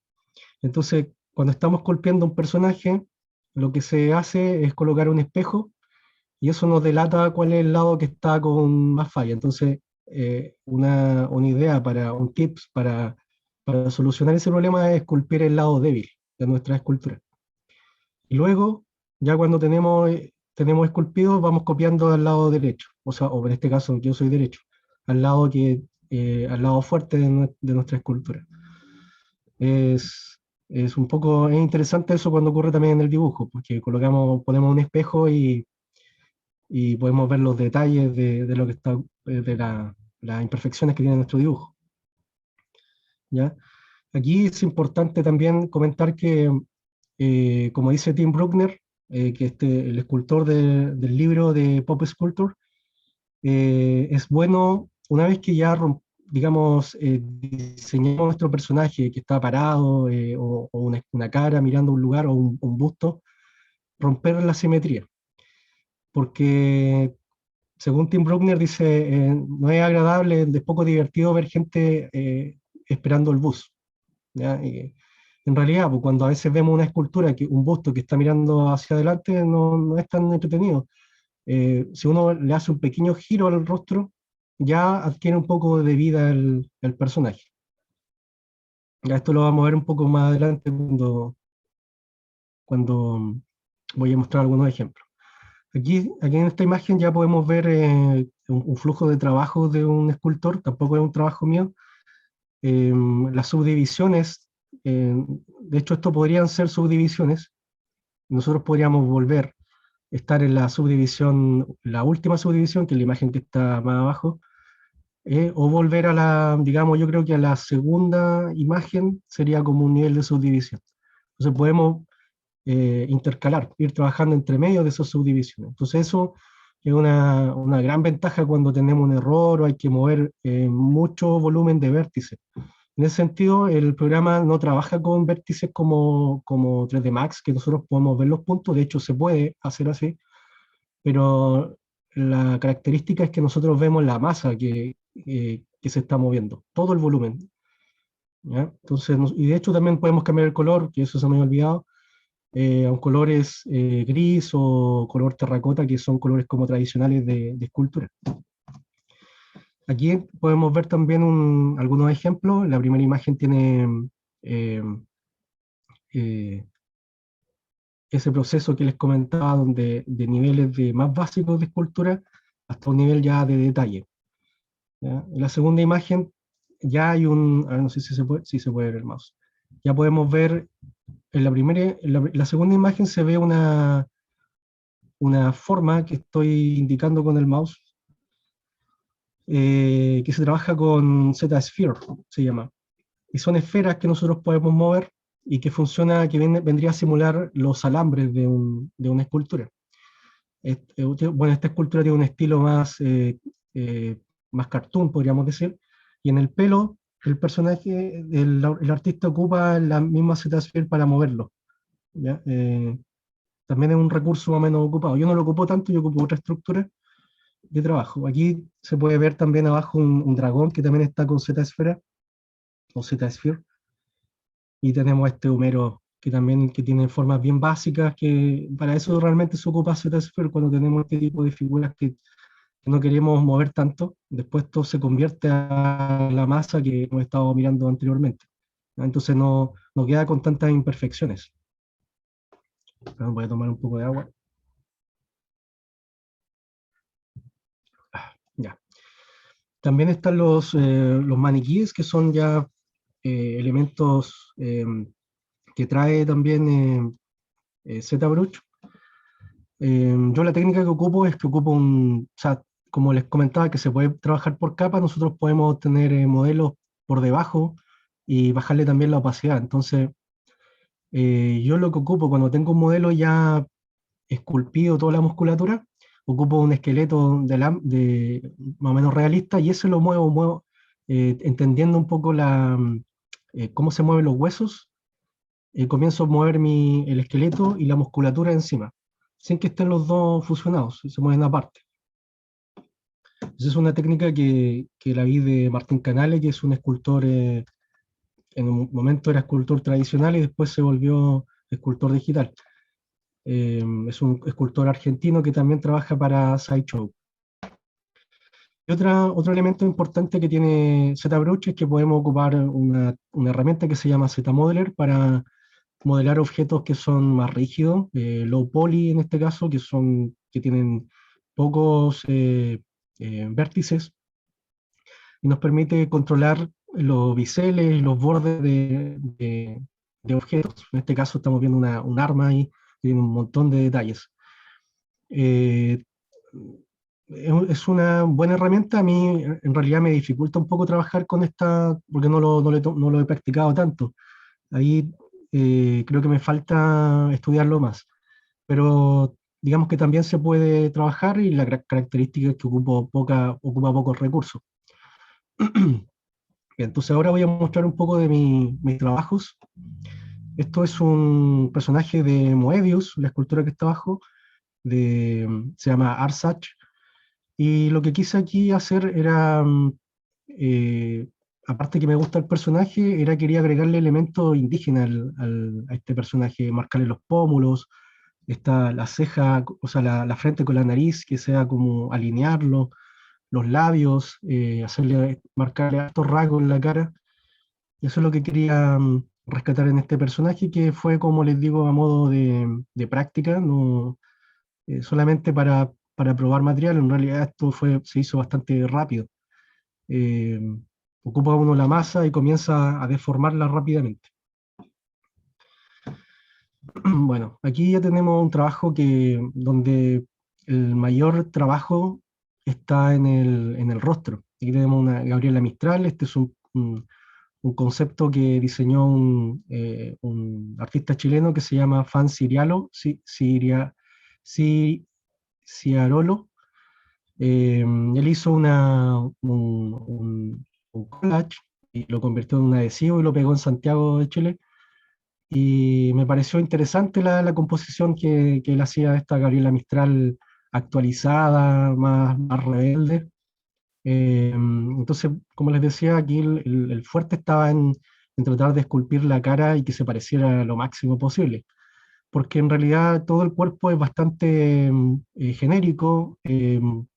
Entonces, cuando estamos esculpiendo un personaje, lo que se hace es colocar un espejo, y eso nos delata cuál es el lado que está con más falla. Entonces, una idea un tips para solucionar ese problema es esculpir el lado débil de nuestra escultura. Y luego, ya cuando tenemos esculpido, vamos copiando al lado derecho, o sea, o en este caso yo soy derecho, al lado fuerte de nuestra escultura. Es, es interesante eso cuando ocurre también en el dibujo, porque ponemos un espejo y podemos ver los detalles de lo que está, las imperfecciones que tiene nuestro dibujo. ¿Ya? Aquí es importante también comentar que, como dice Tim Bruckner, que el escultor del libro de Pop Sculpture, es bueno, una vez que ya, digamos, diseñamos nuestro personaje que está parado, o una cara mirando un lugar o un busto, romper la simetría. Porque, según Tim Bruckner, dice, no es agradable, es poco divertido ver gente esperando el bus. ¿Ya? Y en realidad, pues, cuando a veces vemos una escultura, un busto que está mirando hacia adelante, no es tan entretenido. Si uno le hace un pequeño giro al rostro, ya adquiere un poco de vida el personaje. Ya esto lo vamos a ver un poco más adelante cuando voy a mostrar algunos ejemplos. Aquí en esta imagen ya podemos ver un flujo de trabajo de un escultor, tampoco es un trabajo mío. Las subdivisiones, de hecho esto podrían ser subdivisiones, nosotros podríamos volver, estar en la subdivisión, la última subdivisión, que es la imagen que está más abajo, o volver a digamos, yo creo que a la segunda imagen sería como un nivel de subdivisión. Entonces podemos intercalar, ir trabajando entre medio de esas subdivisiones. Entonces eso es una gran ventaja cuando tenemos un error o hay que mover mucho volumen de vértices. En ese sentido, el programa no trabaja con vértices como 3D Max, que nosotros podemos ver los puntos, de hecho se puede hacer así, pero la característica es que nosotros vemos la masa que se está moviendo, todo el volumen. ¿Ya? Entonces, y de hecho también podemos cambiar el color, que eso se me había olvidado, a un colores gris o color terracota, que son colores como tradicionales de escultura. Aquí podemos ver también algunos ejemplos. La primera imagen tiene eh, eh, ese proceso que les comentaba, donde de niveles más básicos de escultura hasta un nivel ya de detalle. ¿Ya? En la segunda imagen ya hay a ver, no sé si se puede ver el mouse. Ya podemos ver, en la segunda imagen se ve una forma que estoy indicando con el mouse, que se trabaja con Z-Sphere, se llama. Y son esferas que nosotros podemos mover y que funciona, vendría a simular los alambres de una escultura. Bueno, esta escultura tiene un estilo eh, más cartoon, podríamos decir, y en el pelo, el personaje, el artista ocupa la misma Z-Sphere para moverlo. ¿Ya? También es un recurso más o menos ocupado. Yo no lo ocupo tanto, yo ocupo otra estructura de trabajo. Aquí se puede ver también abajo un dragón que también está con Z-esfera, o Z-sphere, y tenemos este Homero que también tiene formas bien básicas, que para eso realmente se ocupa Z-sphere cuando tenemos este tipo de figuras que no queremos mover tanto. Después todo se convierte a la masa que hemos estado mirando anteriormente. Entonces no queda con tantas imperfecciones. Voy a tomar un poco de agua. Ya. También están los maniquíes, que son ya elementos que trae también ZBrush. Yo la técnica que ocupo es que ocupo o sea, como les comentaba, que se puede trabajar por capas, nosotros podemos tener modelos por debajo y bajarle también la opacidad. Entonces, yo lo que ocupo cuando tengo un modelo ya esculpido toda la musculatura, ocupo un esqueleto más o menos realista y ese lo muevo entendiendo un poco cómo se mueven los huesos. Comienzo a mover el esqueleto y la musculatura encima, sin que estén los dos fusionados, se mueven aparte. Esa es una técnica que la vi de Martín Canale, que es un escultor, en un momento era escultor tradicional y después se volvió escultor digital. Es un escultor argentino que también trabaja para Sideshow. Y otro elemento importante que tiene ZBrush es que podemos ocupar una herramienta que se llama ZModeler para modelar objetos que son más rígidos, low poly en este caso, que tienen pocos vértices, y nos permite controlar los biseles y los bordes de objetos. En este caso estamos viendo un arma ahí, que tiene un montón de detalles. Eh, es una buena herramienta. A mí en realidad me dificulta un poco trabajar con esta, porque no lo he practicado tanto. Ahí creo que me falta estudiarlo más. Pero digamos que también se puede trabajar y la característica es que ocupa pocos recursos. Bien, entonces ahora voy a mostrar un poco de mis trabajos. Esto es un personaje de Moebius, la escultura que está abajo, se llama Arsach. Y lo que quise aquí hacer era, eh, aparte que me gusta el personaje, quería agregarle elementos indígenas a este personaje, marcarle los pómulos, la ceja, o sea, la frente con la nariz, que sea como alinearlo, los labios, marcarle estos rasgos en la cara. Y eso es lo que quería rescatar en este personaje, que fue, como les digo, a modo de práctica, no, solamente para probar material. En realidad se hizo bastante rápido. Eh, Ocupa uno la masa y comienza a deformarla rápidamente. Bueno, aquí ya tenemos un trabajo donde el mayor trabajo está en el rostro. Aquí tenemos una Gabriela Mistral. Este es un concepto que diseñó un artista chileno que se llama Fan Sirialo, Si- Ciarolo. Él hizo un collage y lo convirtió en un adhesivo y lo pegó en Santiago de Chile. Y me pareció interesante la composición que él hacía de esta Gabriela Mistral actualizada, más rebelde. Entonces, como les decía, aquí el fuerte estaba en tratar de esculpir la cara y que se pareciera lo máximo posible, porque en realidad todo el cuerpo es bastante genérico, es un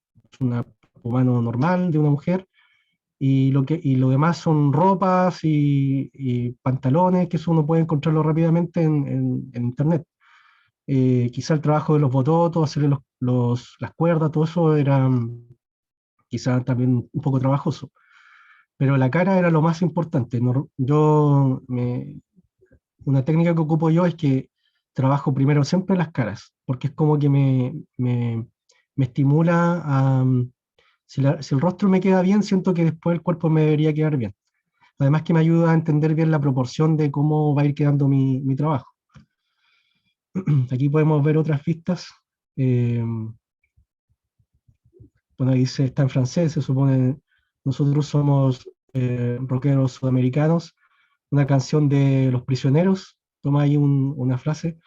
humano normal de una mujer, y lo demás son ropas y pantalones, que eso uno puede encontrarlo rápidamente en internet. Quizá el trabajo de los bototos, hacerle las cuerdas, todo eso era quizá también un poco trabajoso, pero la cara era lo más importante. Una técnica que ocupo yo es que trabajo primero siempre las caras, porque es como que me estimula si el rostro me queda bien, siento que después el cuerpo me debería quedar bien. Además que me ayuda a entender bien la proporción de cómo va a ir quedando mi trabajo. Aquí podemos ver otras vistas. Eh, bueno, ahí está en francés, se supone, nosotros somos rockeros sudamericanos. Una canción de Los Prisioneros, toma ahí una frase.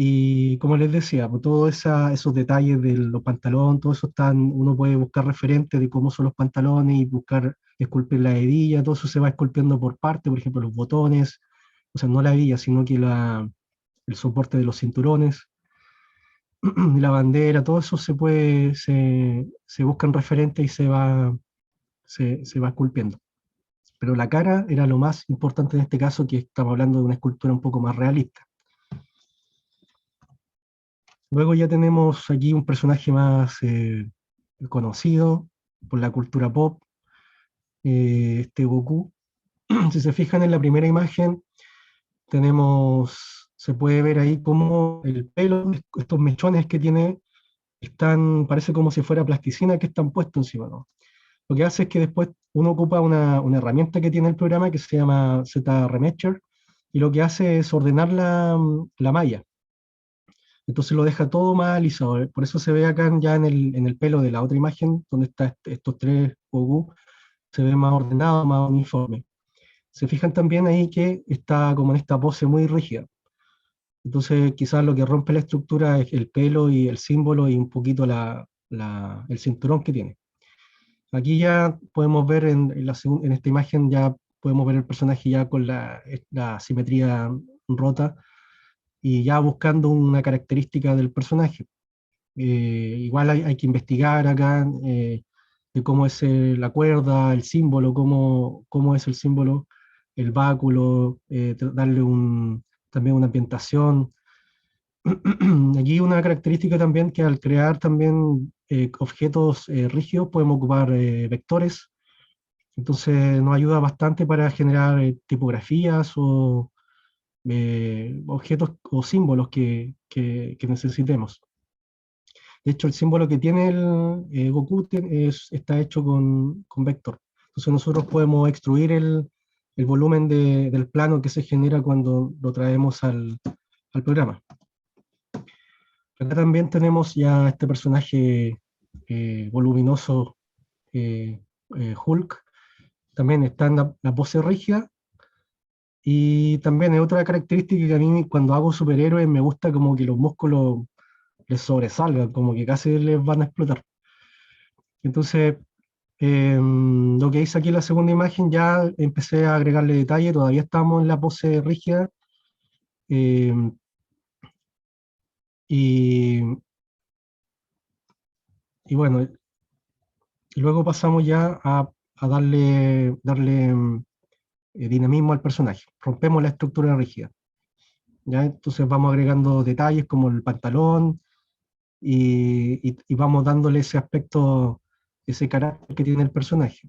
Y como les decía, pues todos esos detalles de los pantalones, todo eso uno puede buscar referentes de cómo son los pantalones y buscar esculpir la hebilla, todo eso se va esculpiendo por parte, por ejemplo, los botones, o sea, no la hebilla, sino que el soporte de los cinturones, la bandera, todo eso se buscan referentes y se va esculpiendo. Pero la cara era lo más importante en este caso, que estamos hablando de una escultura un poco más realista. Luego ya tenemos aquí un personaje más conocido por la cultura pop, este Goku. Si se fijan en la primera imagen, se puede ver ahí cómo el pelo, estos mechones que tiene, parece como si fuera plasticina que están puestos encima, ¿no? Lo que hace es que después uno ocupa una herramienta que tiene el programa que se llama Z-Remesher, y lo que hace es ordenar la malla. Entonces lo deja todo más alisado. Por eso se ve acá ya en el pelo de la otra imagen, donde están estos tres Goku, se ve más ordenado, más uniforme. Se fijan también ahí que está como en esta pose muy rígida. Entonces quizás lo que rompe la estructura es el pelo y el símbolo y un poquito el cinturón que tiene. Aquí ya podemos ver en esta imagen, ya podemos ver el personaje ya con la simetría rota y ya buscando una característica del personaje. Igual hay que investigar acá de cómo es la cuerda, el símbolo, cómo es el símbolo, el báculo, darle también una ambientación. Aquí una característica también que al crear también objetos rígidos podemos ocupar vectores, entonces nos ayuda bastante para generar tipografías o objetos o símbolos que necesitemos. De hecho, el símbolo que tiene el Goku está hecho con vector. Entonces nosotros podemos extruir el volumen del plano que se genera cuando lo traemos al programa. Acá también tenemos ya este personaje voluminoso, Hulk. También está en la pose rígida. Y también es otra característica que a mí cuando hago superhéroes me gusta como que los músculos les sobresalgan, como que casi les van a explotar. Entonces, lo que hice aquí en la segunda imagen ya empecé a agregarle detalle, todavía estamos en la pose rígida. em, y, y bueno, y luego pasamos ya a darle dinamismo al personaje. Rompemos la estructura rígida. ¿Ya? Entonces vamos agregando detalles como el pantalón y vamos dándole ese aspecto, ese carácter que tiene el personaje.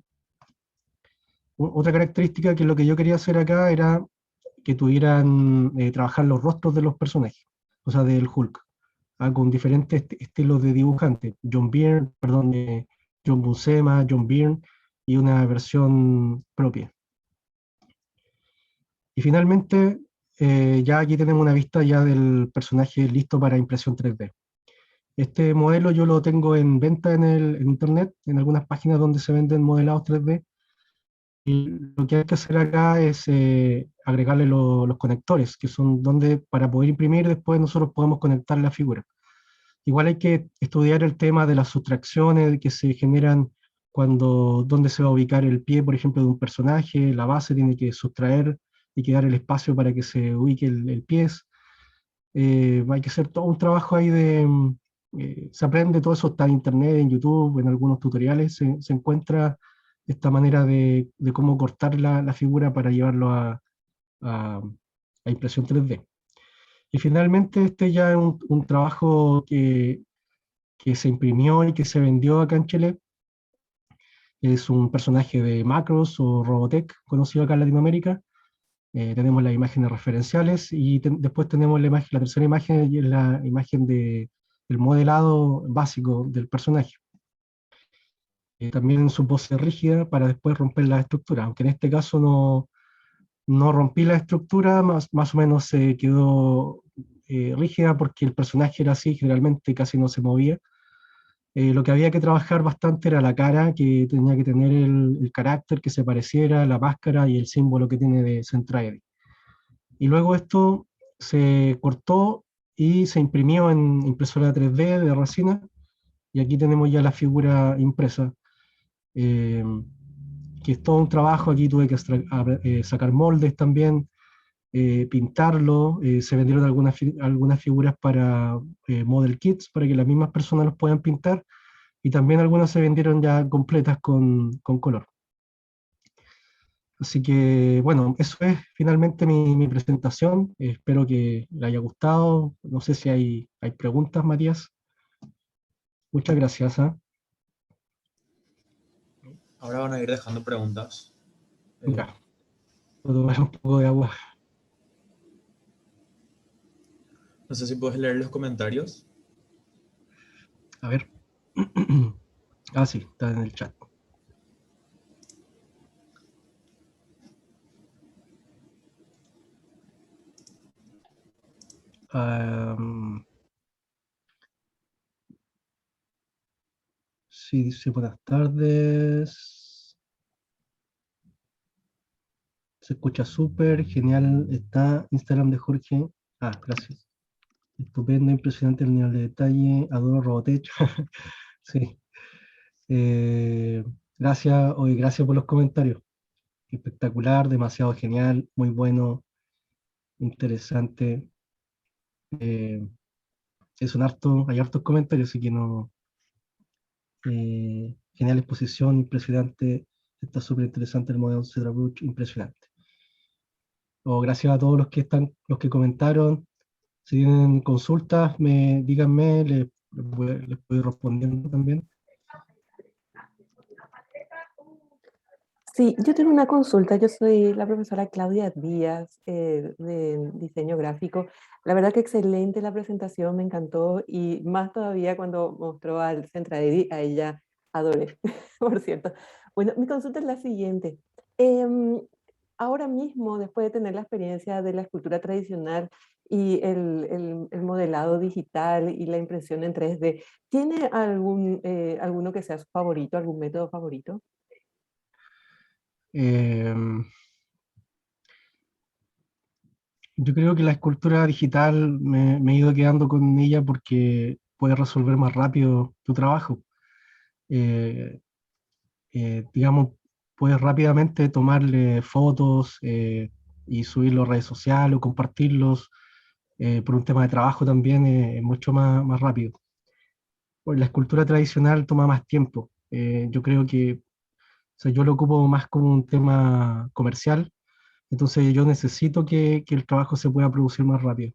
Otra característica que lo que yo quería hacer acá era que tuvieran, trabajar los rostros de los personajes, o sea, del Hulk, con diferentes estilos de dibujante. John Byrne, perdón, John Buscema, John Byrne, y una versión propia. Y finalmente, ya aquí tenemos una vista ya del personaje listo para impresión 3D. Este modelo yo lo tengo en venta en internet, en algunas páginas donde se venden modelados 3D. Y lo que hay que hacer acá es agregarle los conectores, que son donde para poder imprimir después nosotros podemos conectar la figura. Igual hay que estudiar el tema de las sustracciones que se generan dónde se va a ubicar el pie, por ejemplo, de un personaje, la base tiene que sustraer y quedar el espacio para que se ubique el pie. Hay que hacer todo un trabajo ahí se aprende todo eso, está en internet, en YouTube, en algunos tutoriales, se encuentra esta manera de cómo cortar la figura para llevarlo a- a impresión 3D. Y finalmente este ya es un trabajo que se imprimió y que se vendió acá en Chile. Es un personaje de Macros o Robotech, conocido acá en Latinoamérica. Tenemos las imágenes referenciales y después tenemos la tercera imagen, y es la imagen del modelado básico del personaje. También en su pose rígida para después romper la estructura, aunque en este caso no rompí la estructura, más o menos se quedó rígida porque el personaje era así, generalmente casi no se movía. Lo que había que trabajar bastante era la cara, que tenía que tener el carácter que se pareciera, la máscara y el símbolo que tiene de Centraedi. Y luego esto se cortó y se imprimió en impresora 3D de resina, y aquí tenemos ya la figura impresa, eh, que es todo un trabajo. Aquí tuve que sacar moldes también, pintarlo, se vendieron algunas figuras para model kits, para que las mismas personas los puedan pintar, y también algunas se vendieron ya completas con color. Así que, bueno, eso es finalmente mi presentación. Espero que le haya gustado. No sé si hay preguntas, Matías. Muchas gracias. ¿Ah? Ahora van a ir dejando preguntas. Eh, Ya, voy a tomar un poco de agua. no sé si puedes leer los comentarios. A ver. Ah, sí, está en el chat. Am, sí, dice buenas tardes. Se escucha súper, genial. Está Instagram de Jorge. Ah, gracias. Estupendo, impresionante el nivel de detalle. Adoro Robotech. Sí. Eh, gracias, hoy gracias por los comentarios. Espectacular, demasiado genial, muy bueno, interesante. Eh, hay hartos comentarios, así que no. Genial exposición, impresionante. Está súper interesante el modelo Cedra Bruch, impresionante. Gracias a todos los que comentaron. Si tienen consultas, díganme, les voy respondiendo también. Sí, yo tengo una consulta. Yo soy la profesora Claudia Díaz de diseño gráfico. La verdad que excelente la presentación, me encantó y más todavía cuando mostró al Centradedi, a ella adoré, por cierto. Bueno, mi consulta es la siguiente. Em, Ahora mismo, después de tener la experiencia de la escultura tradicional y el modelado digital y la impresión en 3D, ¿tiene alguno que sea su favorito, algún método favorito? Eh, yo creo que la escultura digital me he ido quedando con ella porque puedes resolver más rápido tu trabajo. Eh, digamos, puedes rápidamente tomarle fotos y subirlos a redes sociales o compartirlos. Por un tema de trabajo también es mucho más rápido. Pues la escultura tradicional toma más tiempo. Yo creo que, o sea, yo lo ocupo más como un tema comercial, entonces yo necesito que el trabajo se pueda producir más rápido.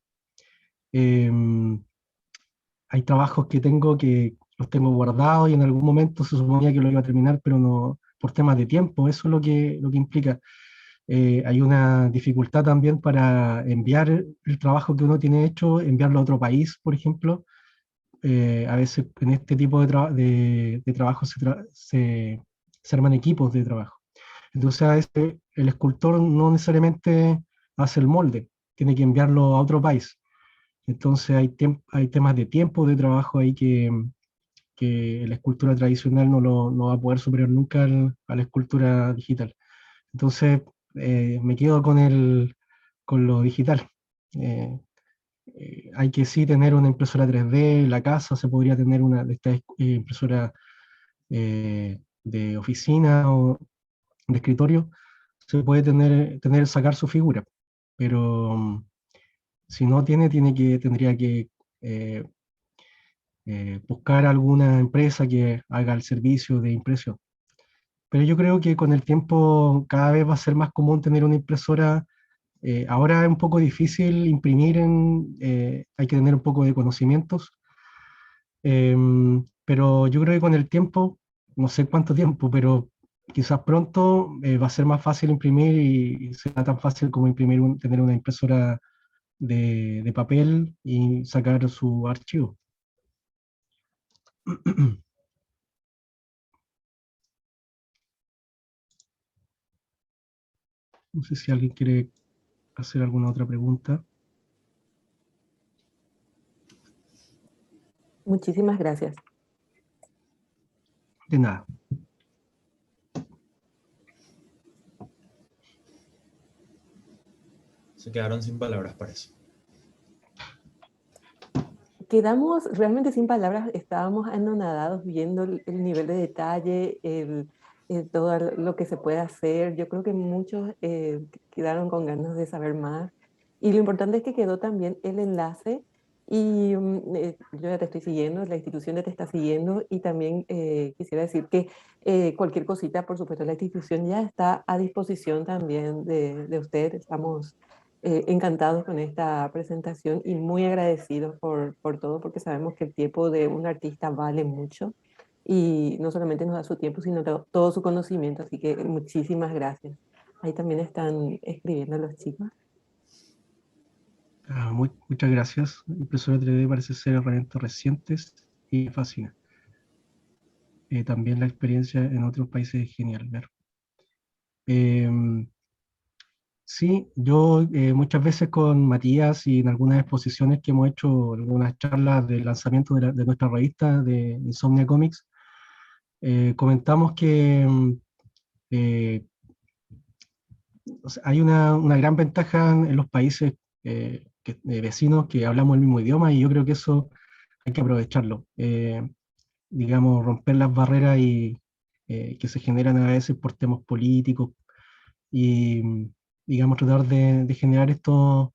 Em, Hay trabajos que tengo que los tengo guardados y en algún momento se suponía que lo iba a terminar, pero no, por temas de tiempo, eso es lo que implica. Hay una dificultad también para enviar el trabajo que uno tiene hecho, enviarlo a otro país, por ejemplo. A veces en este tipo de trabajo se arman equipos de trabajo. Entonces a veces el escultor no necesariamente hace el molde, tiene que enviarlo a otro país. Entonces hay temas de tiempo de trabajo ahí que la escultura tradicional no va a poder superar nunca a la escultura digital. Entonces me quedo con lo digital. Eh, Hay que sí tener una impresora 3D en la casa, se podría tener una de estas impresoras de oficina o de escritorio, se puede sacar su figura, pero si no tiene, tendría que eh, buscar alguna empresa que haga el servicio de impresión. Pero yo creo que con el tiempo cada vez va a ser más común tener una impresora. Ahora es un poco difícil imprimir hay que tener un poco de conocimientos, pero yo creo que con el tiempo, no sé cuánto tiempo, pero quizás pronto va a ser más fácil imprimir y será tan fácil como tener una impresora de papel y sacar su archivo. No sé si alguien quiere hacer alguna otra pregunta. Muchísimas gracias. De nada. Se quedaron sin palabras, parece. Quedamos realmente sin palabras, estábamos anonadados viendo el nivel de detalle, todo lo que se puede hacer. Yo creo que muchos quedaron con ganas de saber más. Y lo importante es que quedó también el enlace y yo ya te estoy siguiendo, la institución ya te está siguiendo y también quisiera decir que cualquier cosita, por supuesto, la institución ya está a disposición también de usted. Estamos encantados con esta presentación y muy agradecidos por todo, porque sabemos que el tiempo de un artista vale mucho y no solamente nos da su tiempo, sino todo su conocimiento. Así que muchísimas gracias. Ahí también están escribiendo los chicos. Muchas gracias. Impresora 3D parece ser herramientas recientes y me fascina. También la experiencia en otros países es genial ver. Em, Sí, yo muchas veces con Matías y en algunas exposiciones que hemos hecho, algunas charlas de lanzamiento de nuestra revista de Insomnia Comics, comentamos que eh, o sea, hay una gran ventaja en los países vecinos que hablamos el mismo idioma y yo creo que eso hay que aprovecharlo. Digamos, romper las barreras que se generan a veces por temas políticos y, digamos, tratar de generar estas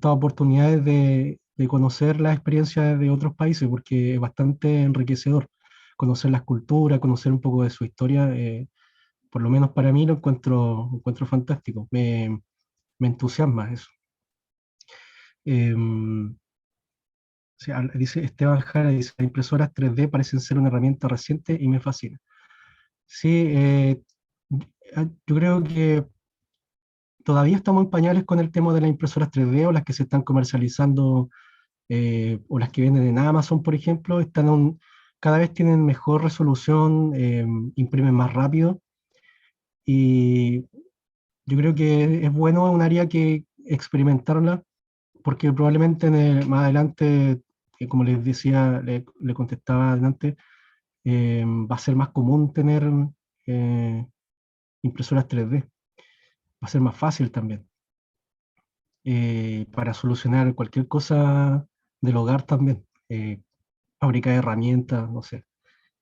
oportunidades de conocer las experiencias de otros países, porque es bastante enriquecedor conocer las culturas, conocer un poco de su historia. Por lo menos para mí lo encuentro fantástico, me entusiasma eso. O sea, dice Esteban Jara, dice, las impresoras 3D parecen ser una herramienta reciente y me fascina. Sí, Yo creo que todavía estamos en pañales con el tema de las impresoras 3D o las que se están comercializando o las que venden en Amazon, por ejemplo, cada vez tienen mejor resolución, imprimen más rápido y yo creo que es bueno, es un área que experimentarla porque probablemente más adelante, como les decía, le contestaba adelante, va a ser más común tener eh, impresoras 3D, va a ser más fácil también para solucionar cualquier cosa del hogar también, fabricar herramientas, no sé.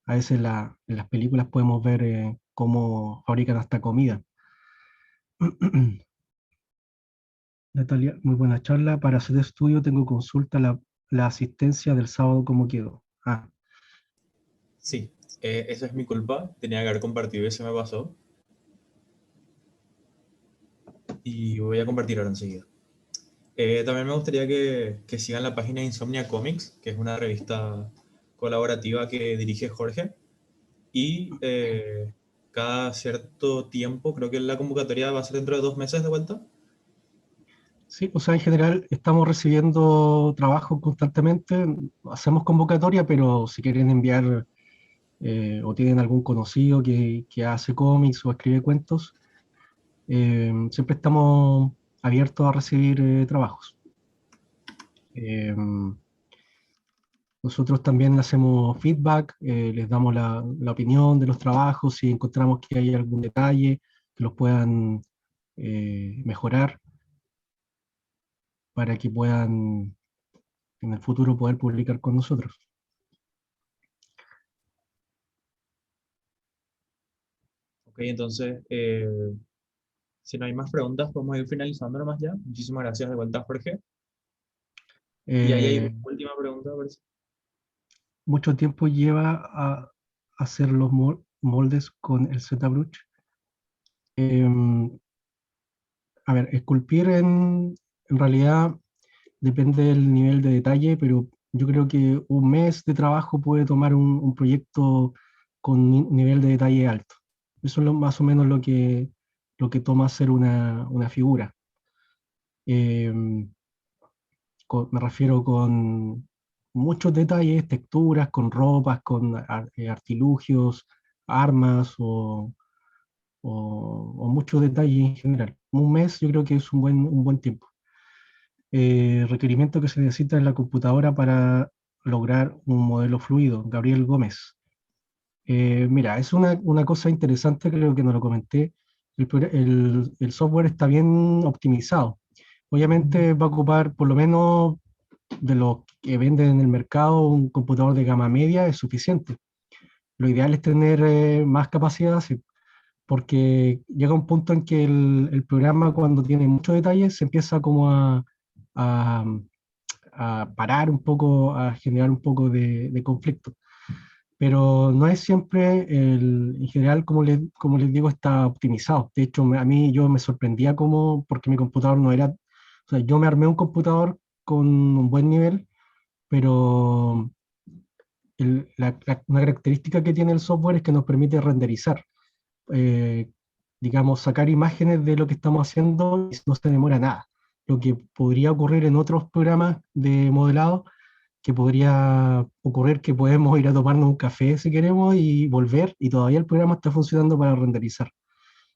A veces en las películas podemos ver cómo fabrican hasta comida. Natalia, muy buena charla. Para hacer estudio tengo consulta la asistencia del sábado, ¿cómo quedó? Ah, Sí, esa es mi culpa. Tenía que haber compartido y se me pasó. Y voy a compartir ahora enseguida. También me gustaría que sigan la página de Insomnia Comics, que es una revista colaborativa que dirige Jorge. Y cada cierto tiempo, creo que la convocatoria va a ser dentro de 2 meses de vuelta. sí, o sea, en general estamos recibiendo trabajo constantemente, hacemos convocatoria, pero si quieren enviar o tienen algún conocido que hace cómics o escribe cuentos, siempre estamos abiertos a recibir trabajos. Eh, Nosotros también hacemos feedback, les damos la opinión de los trabajos, si encontramos que hay algún detalle que los puedan mejorar para que puedan en el futuro poder publicar con nosotros. Ok, entonces, si no hay más preguntas, podemos ir finalizando nomás ya. Muchísimas gracias de vuelta, Jorge. Y ahí hay una Eh, última pregunta, parece. Mucho tiempo lleva a hacer los moldes con el ZBrush. Eh, a ver, esculpir en realidad depende del nivel de detalle, pero yo creo que un mes de trabajo puede tomar un proyecto con un nivel de detalle alto. Eso es más o menos lo que toma hacer una figura. Eh, Me refiero con muchos detalles, texturas, con ropas, con artilugios, armas o muchos detalles en general. Un mes yo creo que es un buen tiempo. Requerimiento que se necesita en la computadora para lograr un modelo fluido. Gabriel Gómez. Mira, es una cosa interesante, creo que no lo comenté. El software está bien optimizado. Obviamente va a ocupar por lo menos de lo que venden en el mercado, un computador de gama media es suficiente. Lo ideal es tener más capacidad, sí, porque llega un punto en que el programa cuando tiene muchos detalles se empieza como a, a parar un poco, a generar un poco de conflicto. Pero no es siempre, en general, como les digo, está optimizado. De hecho, a mí yo me sorprendía como, porque mi computador no era, o sea, yo me armé un computador con un buen nivel, pero una característica que tiene el software es que nos permite renderizar, eh, digamos, sacar imágenes de lo que estamos haciendo y no se demora nada. Lo que podría ocurrir en otros programas de modelado, que podría ocurrir que podemos ir a tomarnos un café si queremos y volver y todavía el programa está funcionando para renderizar.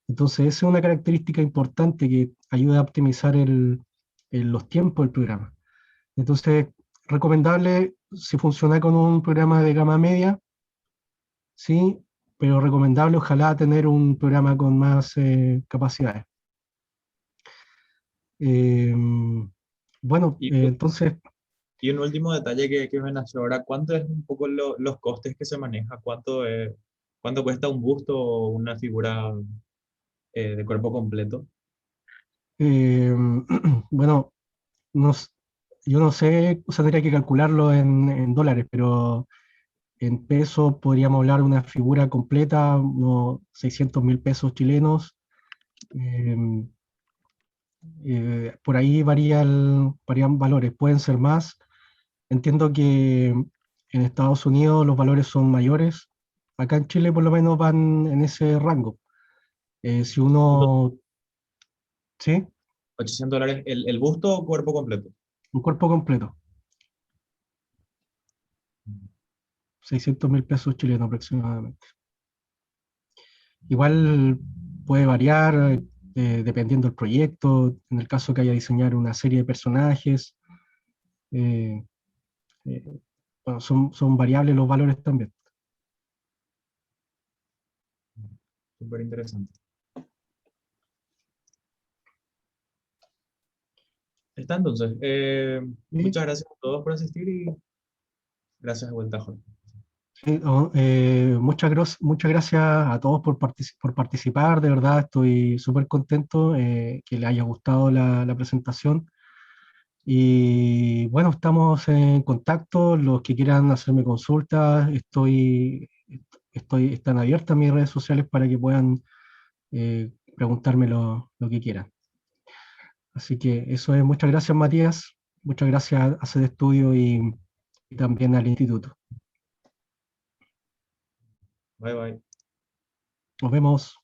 Entonces, esa es una característica importante que ayuda a optimizar los tiempos del programa. Entonces, recomendable si funciona con un programa de gama media, sí, pero recomendable ojalá tener un programa con más capacidades. Eh, bueno, Y, entonces, y un último detalle que me nació ahora, ¿cuánto es un poco los costes que se maneja? ¿Cuánto cuesta un busto o una figura de cuerpo completo? eh, bueno, no s- yo no sé, o sea, tendría que calcularlo en dólares, pero en pesos podríamos hablar de una figura completa, unos 600.000 pesos chilenos. eh, por ahí varían valores, pueden ser más. Entiendo que en Estados Unidos los valores son mayores. Acá en Chile por lo menos van en ese rango. Si uno, ¿sí? $800 el busto o cuerpo completo. Un cuerpo completo, 600.000 pesos chilenos aproximadamente. Igual puede variar dependiendo del proyecto, en el caso que haya diseñar una serie de personajes. eh, eh, bueno, son variables los valores también. Súper interesante. Está entonces. Y, Muchas gracias a todos por asistir y gracias de vuelta, Jorge. muchas gracias a todos por participar, de verdad estoy súper contento que les haya gustado la presentación. Y bueno, estamos en contacto, los que quieran hacerme consultas, están abiertas mis redes sociales para que puedan preguntarme lo que quieran. Así que eso es, muchas gracias Matías, muchas gracias a Sede Estudio y también al instituto. Bye bye. Nos vemos.